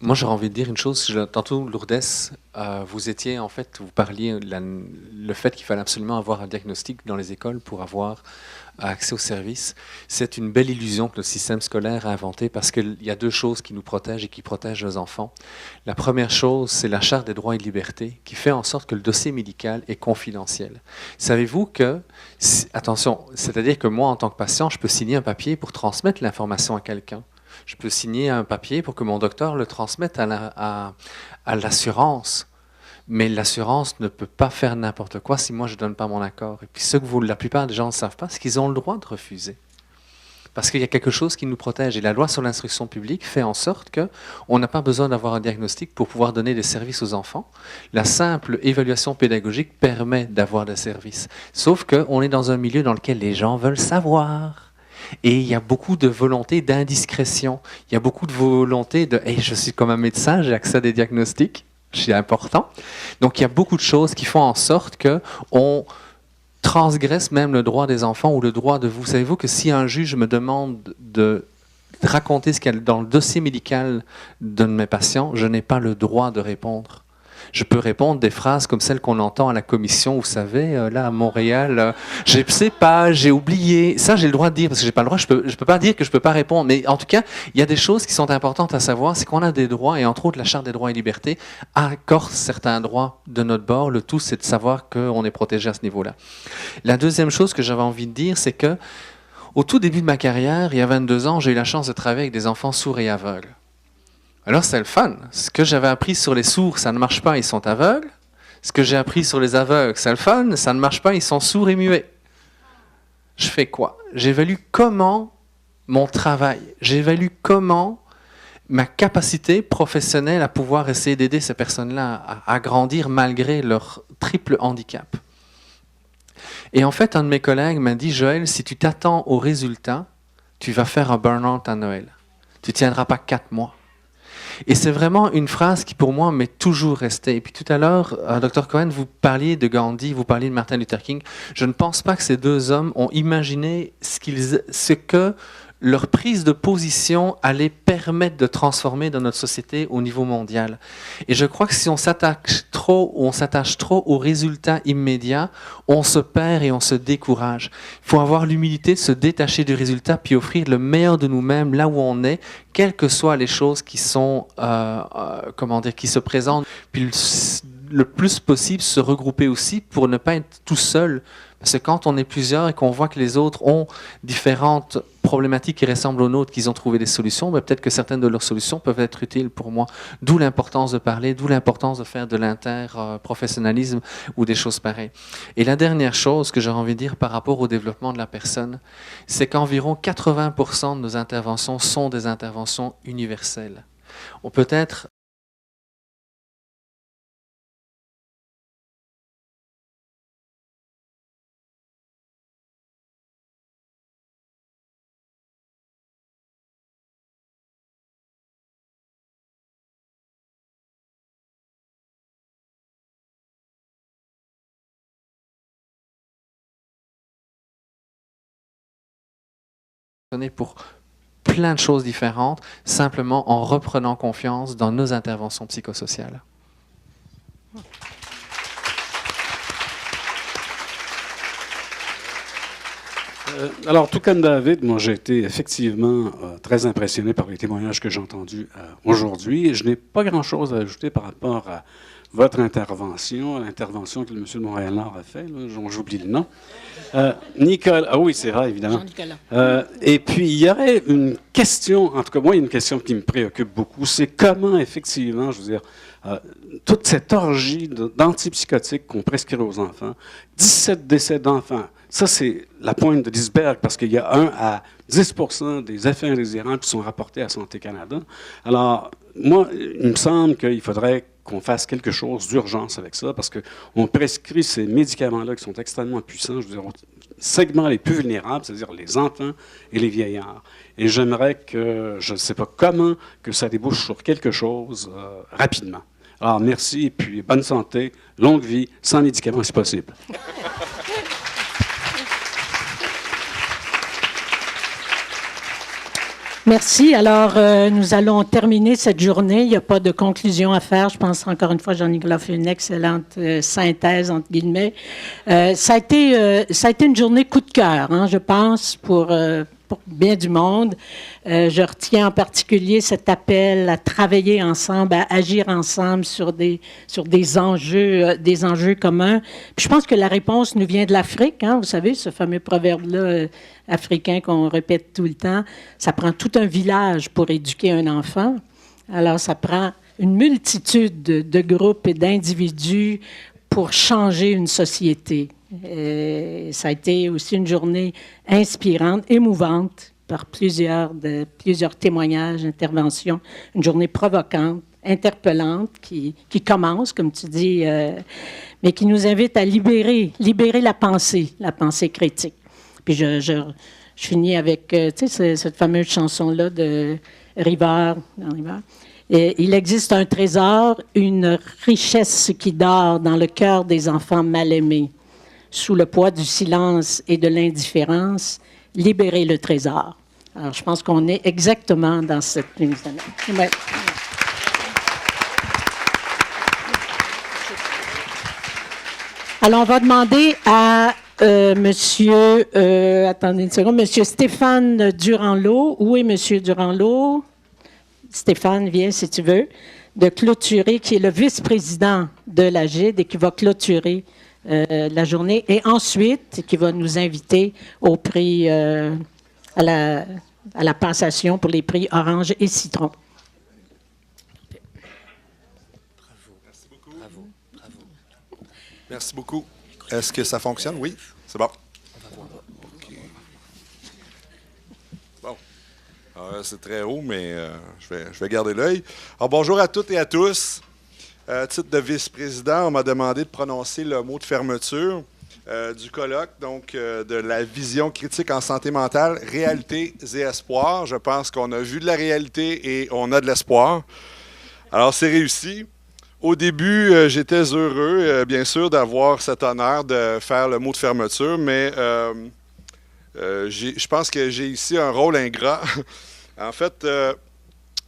Moi, j'aurais envie de dire une chose. Tantôt, Lourdes, vous étiez, en fait, vous parliez le fait qu'il fallait absolument avoir un diagnostic dans les écoles pour avoir accès aux services. C'est une belle illusion que le système scolaire a inventée parce qu'il y a deux choses qui nous protègent et qui protègent nos enfants. La première chose, c'est la Charte des droits et libertés qui fait en sorte que le dossier médical est confidentiel. Savez-vous que, attention, c'est-à-dire que moi, en tant que patient, je peux signer un papier pour transmettre l'information à quelqu'un. Je peux signer un papier pour que mon docteur le transmette à l'assurance. Mais l'assurance ne peut pas faire n'importe quoi si moi je ne donne pas mon accord. Et puis la plupart des gens ne savent pas, c'est qu'ils ont le droit de refuser. Parce qu'il y a quelque chose qui nous protège. Et la loi sur l'instruction publique fait en sorte qu'on n'a pas besoin d'avoir un diagnostic pour pouvoir donner des services aux enfants. La simple évaluation pédagogique permet d'avoir des services. Sauf qu'on est dans un milieu dans lequel les gens veulent savoir. Et il y a beaucoup de volonté d'indiscrétion. Il y a beaucoup de volonté de hey, « je suis comme un médecin, j'ai accès à des diagnostics, c'est important ». Donc il y a beaucoup de choses qui font en sorte qu'on transgresse même le droit des enfants ou le droit de vous. Savez-vous que si un juge me demande de raconter ce qu'il y a dans le dossier médical d'un de mes patients, je n'ai pas le droit de répondre. Je peux répondre des phrases comme celles qu'on entend à la commission, vous savez, là à Montréal, je ne sais pas, j'ai oublié. Ça, j'ai le droit de dire, parce que j'ai pas le droit, je peux pas dire que je peux pas répondre. Mais en tout cas, il y a des choses qui sont importantes à savoir, c'est qu'on a des droits, et entre autres, la Charte des droits et libertés accorde certains droits de notre bord. Le tout, c'est de savoir qu'on est protégé à ce niveau-là. La deuxième chose que j'avais envie de dire, c'est que au tout début de ma carrière, il y a 22 ans, j'ai eu la chance de travailler avec des enfants sourds et aveugles. Alors, c'est le fun. Ce que j'avais appris sur les sourds, ça ne marche pas, ils sont aveugles. Ce que j'ai appris sur les aveugles, c'est le fun, ça ne marche pas, ils sont sourds et muets. Je fais quoi? J'évalue comment mon travail, j'évalue comment ma capacité professionnelle à pouvoir essayer d'aider ces personnes-là à grandir malgré leur triple handicap. Et en fait, un de mes collègues m'a dit, Joël, si tu t'attends au résultat, tu vas faire un burn-out à Noël. Tu ne tiendras pas 4 mois. Et c'est vraiment une phrase qui, pour moi, m'est toujours restée. Et puis tout à l'heure, Dr. Cohen, vous parliez de Gandhi, vous parliez de Martin Luther King. Je ne pense pas que ces deux hommes ont imaginé ce que leur prise de position allait permettre de transformer dans notre société au niveau mondial. Et je crois que si on s'attache trop aux résultats immédiats, on se perd et on se décourage. Il faut avoir l'humilité de se détacher du résultat puis offrir le meilleur de nous-mêmes là où on est, quelles que soient les choses qui sont, qui se présentent. Puis le plus possible se regrouper aussi pour ne pas être tout seul. Parce que quand on est plusieurs et qu'on voit que les autres ont différentes problématiques qui ressemblent aux nôtres, qu'ils ont trouvé des solutions, ben peut-être que certaines de leurs solutions peuvent être utiles pour moi. D'où l'importance de parler, d'où l'importance de faire de l'interprofessionnalisme ou des choses pareilles. Et la dernière chose que j'aurais envie de dire par rapport au développement de la personne, c'est qu'environ 80% de nos interventions sont des interventions universelles. On peut être pour plein de choses différentes, simplement en reprenant confiance dans nos interventions psychosociales. Alors, tout comme David, moi, j'ai été effectivement très impressionné par les témoignages que j'ai entendus aujourd'hui. Je n'ai pas grand-chose à ajouter par rapport à votre intervention, à l'intervention que le monsieur de Montréal-Nord a fait, j'oublie le nom. Nicolas, ah oui, c'est vrai, évidemment. Jean-Nicolas. Et puis, il y aurait une question, en tout cas, moi, il y a une question qui me préoccupe beaucoup, c'est comment, effectivement, je veux dire, toute cette orgie d'antipsychotiques qu'on prescrit aux enfants, 17 décès d'enfants, ça, c'est la pointe de l'iceberg, parce qu'il y a 1 à 10% des effets indésirables qui sont rapportés à Santé Canada. Alors, moi, il me semble qu'il faudrait qu'on fasse quelque chose d'urgence avec ça, parce qu'on prescrit ces médicaments-là qui sont extrêmement puissants, je veux dire, au segment les plus vulnérables, c'est-à-dire les enfants et les vieillards. Et j'aimerais que, je ne sais pas comment, que ça débouche sur quelque chose rapidement. Alors, merci, et puis bonne santé, longue vie, sans médicaments si possible. Merci. Alors, nous allons terminer cette journée. Il n'y a pas de conclusion à faire. Je pense, encore une fois, Jean-Nicolas fait une excellente synthèse, entre guillemets. Ça a été une journée coup de cœur, hein, je pense, pour bien du monde. Je retiens en particulier cet appel à travailler ensemble, à agir ensemble sur des enjeux communs. Puis je pense que la réponse nous vient de l'Afrique, hein, vous savez, ce fameux proverbe-là africain qu'on répète tout le temps. Ça prend tout un village pour éduquer un enfant. Alors, ça prend une multitude de groupes et d'individus pour changer une société. Ça a été aussi une journée inspirante, émouvante, par plusieurs témoignages, interventions. Une journée provocante, interpellante, qui commence, comme tu dis, mais qui nous invite à libérer la pensée critique. Puis je finis avec, tu sais, cette fameuse chanson-là de Rivard. Il existe un trésor, une richesse qui dort dans le cœur des enfants mal aimés. Sous le poids du silence et de l'indifférence, libérer le trésor. Alors, je pense qu'on est exactement dans cette ligne. Ouais. Alors, on va demander à Monsieur Stéphane Durand-Lot. Où est Monsieur Durand-Lot? Stéphane, viens si tu veux, de clôturer, qui est le vice-président de l'AGID et qui va clôturer la journée, et ensuite qui va nous inviter au prix, à la passation pour les prix Orange et Citron. Bravo. Merci beaucoup. Est-ce que ça fonctionne? Oui, c'est bon. Okay. Bon. C'est très haut, mais je vais garder l'œil. Alors, bonjour à toutes et à tous. Titre de vice-président, on m'a demandé de prononcer le mot de fermeture du colloque, donc de la vision critique en santé mentale, réalités et espoirs. Je pense qu'on a vu de la réalité et on a de l'espoir. Alors, c'est réussi. Au début, j'étais heureux, bien sûr, d'avoir cet honneur de faire le mot de fermeture, mais je pense que j'ai ici un rôle ingrat. En fait,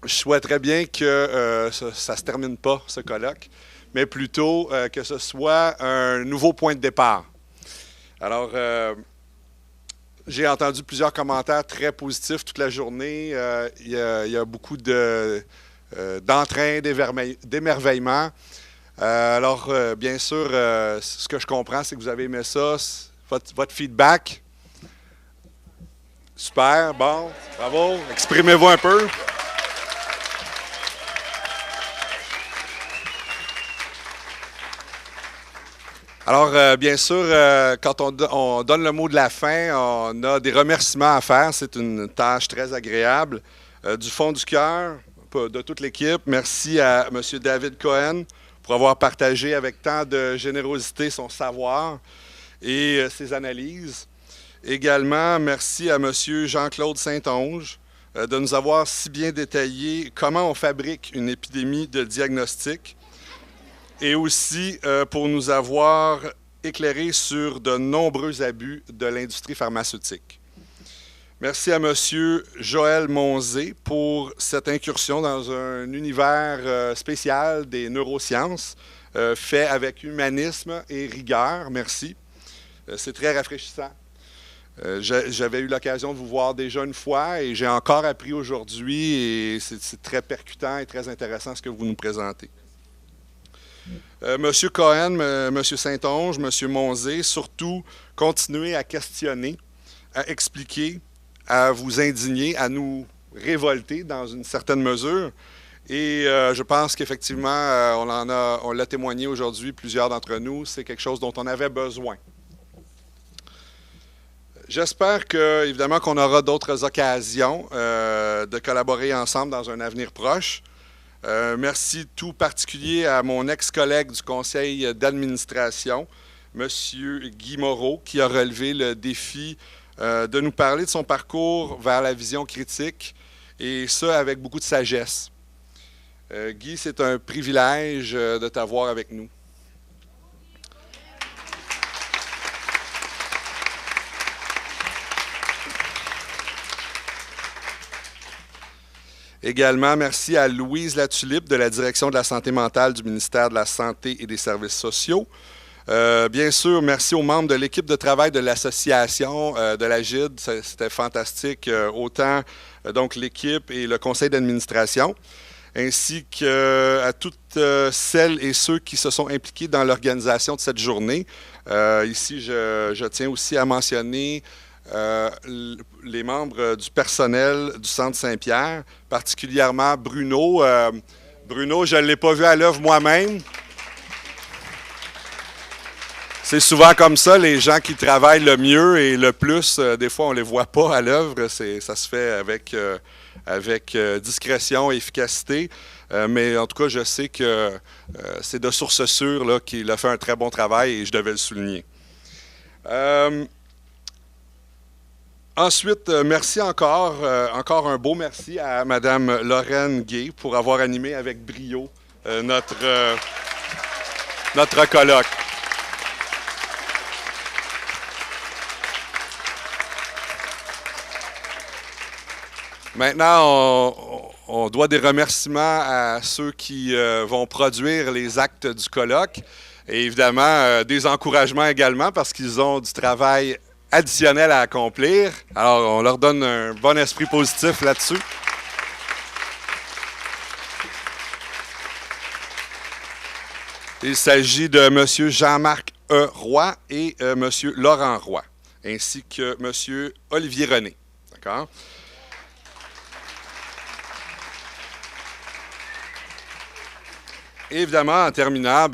je souhaiterais bien que ça ne se termine pas, ce colloque, mais plutôt que ce soit un nouveau point de départ. Alors, j'ai entendu plusieurs commentaires très positifs toute la journée. Il y a beaucoup d'entrain, d'émerveillement. Alors, bien sûr, ce que je comprends, c'est que vous avez aimé ça, votre feedback. Super, bon, bravo. Exprimez-vous un peu. Alors, bien sûr, quand on donne le mot de la fin, on a des remerciements à faire. C'est une tâche très agréable. Du fond du cœur, de toute l'équipe, merci à M. David Cohen pour avoir partagé avec tant de générosité son savoir et ses analyses. Également, merci à M. Jean-Claude Saint-Onge de nous avoir si bien détaillé comment on fabrique une épidémie de diagnostic et aussi pour nous avoir éclairé sur de nombreux abus de l'industrie pharmaceutique. Merci à M. Joël Monzé pour cette incursion dans un univers spécial des neurosciences, fait avec humanisme et rigueur. Merci. C'est très rafraîchissant. J'avais eu l'occasion de vous voir déjà une fois et j'ai encore appris aujourd'hui et c'est très percutant et très intéressant ce que vous nous présentez. Monsieur Cohen, Monsieur Saint-Onge, Monsieur Monzé, surtout, continuez à questionner, à expliquer, à vous indigner, à nous révolter dans une certaine mesure. Et je pense qu'effectivement, on l'a témoigné aujourd'hui, plusieurs d'entre nous, c'est quelque chose dont on avait besoin. J'espère que, évidemment, qu'on aura d'autres occasions de collaborer ensemble dans un avenir proche. Merci tout particulier à mon ex-collègue du conseil d'administration, M. Guy Moreau, qui a relevé le défi de nous parler de son parcours vers la vision critique, et ça avec beaucoup de sagesse. Guy, c'est un privilège de t'avoir avec nous. Également, merci à Louise Latulippe de la Direction de la santé mentale du ministère de la Santé et des Services sociaux. Bien sûr, merci aux membres de l'équipe de travail de l'association de la GID. C'était fantastique, autant donc l'équipe et le conseil d'administration, ainsi qu'à toutes celles et ceux qui se sont impliqués dans l'organisation de cette journée. Ici, je tiens aussi à mentionner les membres du personnel du Centre Saint-Pierre, particulièrement Bruno. Bruno, je ne l'ai pas vu à l'œuvre moi-même. C'est souvent comme ça, les gens qui travaillent le mieux et le plus, des fois, on ne les voit pas à l'œuvre. Ça se fait avec discrétion et efficacité. Mais en tout cas, je sais que c'est de source sûre là, qu'il a fait un très bon travail et je devais le souligner. Ensuite, merci encore un beau merci à Mme Lorraine Gay pour avoir animé avec brio notre colloque. Maintenant, on doit des remerciements à ceux qui vont produire les actes du colloque et évidemment des encouragements également parce qu'ils ont du travail additionnel à accomplir. Alors, on leur donne un bon esprit positif là-dessus. Il s'agit de M. Jean-Marc E. Roy et M. Laurent Roy, ainsi que M. Olivier René. D'accord? Évidemment, en terminant,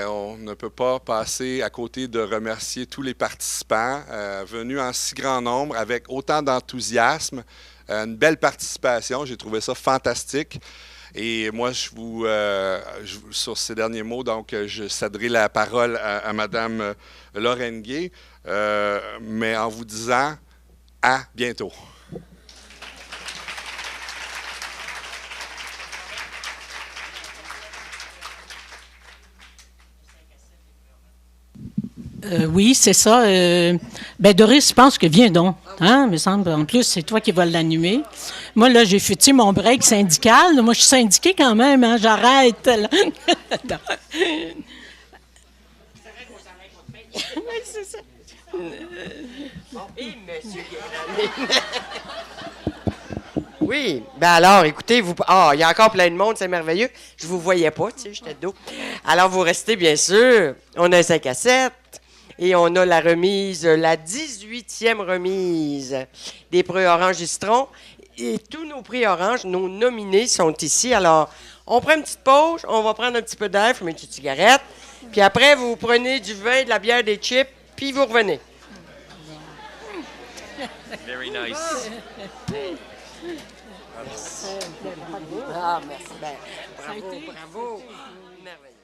on ne peut pas passer à côté de remercier tous les participants venus en si grand nombre avec autant d'enthousiasme. Une belle participation, j'ai trouvé ça fantastique. Et moi, sur ces derniers mots, donc, je céderai la parole à Mme Lorraine Gay, mais en vous disant à bientôt. Oui, c'est ça. Doris, je pense que viens donc. Hein, me semble. En plus, c'est toi qui vas l'animer. Moi, là, j'ai fait mon break syndical. Moi, je suis syndiquée quand même. Hein, j'arrête. Oui, c'est ça. Et monsieur Oui. Ben alors, écoutez, vous... Ah, il y a encore plein de monde, c'est merveilleux. Je vous voyais pas, tu sais, j'étais de dos. Alors, vous restez, bien sûr. On a un 5 à 7 et on a la remise, la 18e remise des prix Orange Citron. Et tous nos prix Orange, nos nominés sont ici. Alors, on prend une petite pause, on va prendre un petit peu d'air, fumer une petite cigarette. Puis après, vous prenez du vin, de la bière, des chips, puis vous revenez. Very nice. Ah, merci. Ben, bravo, bravo. Merveilleux.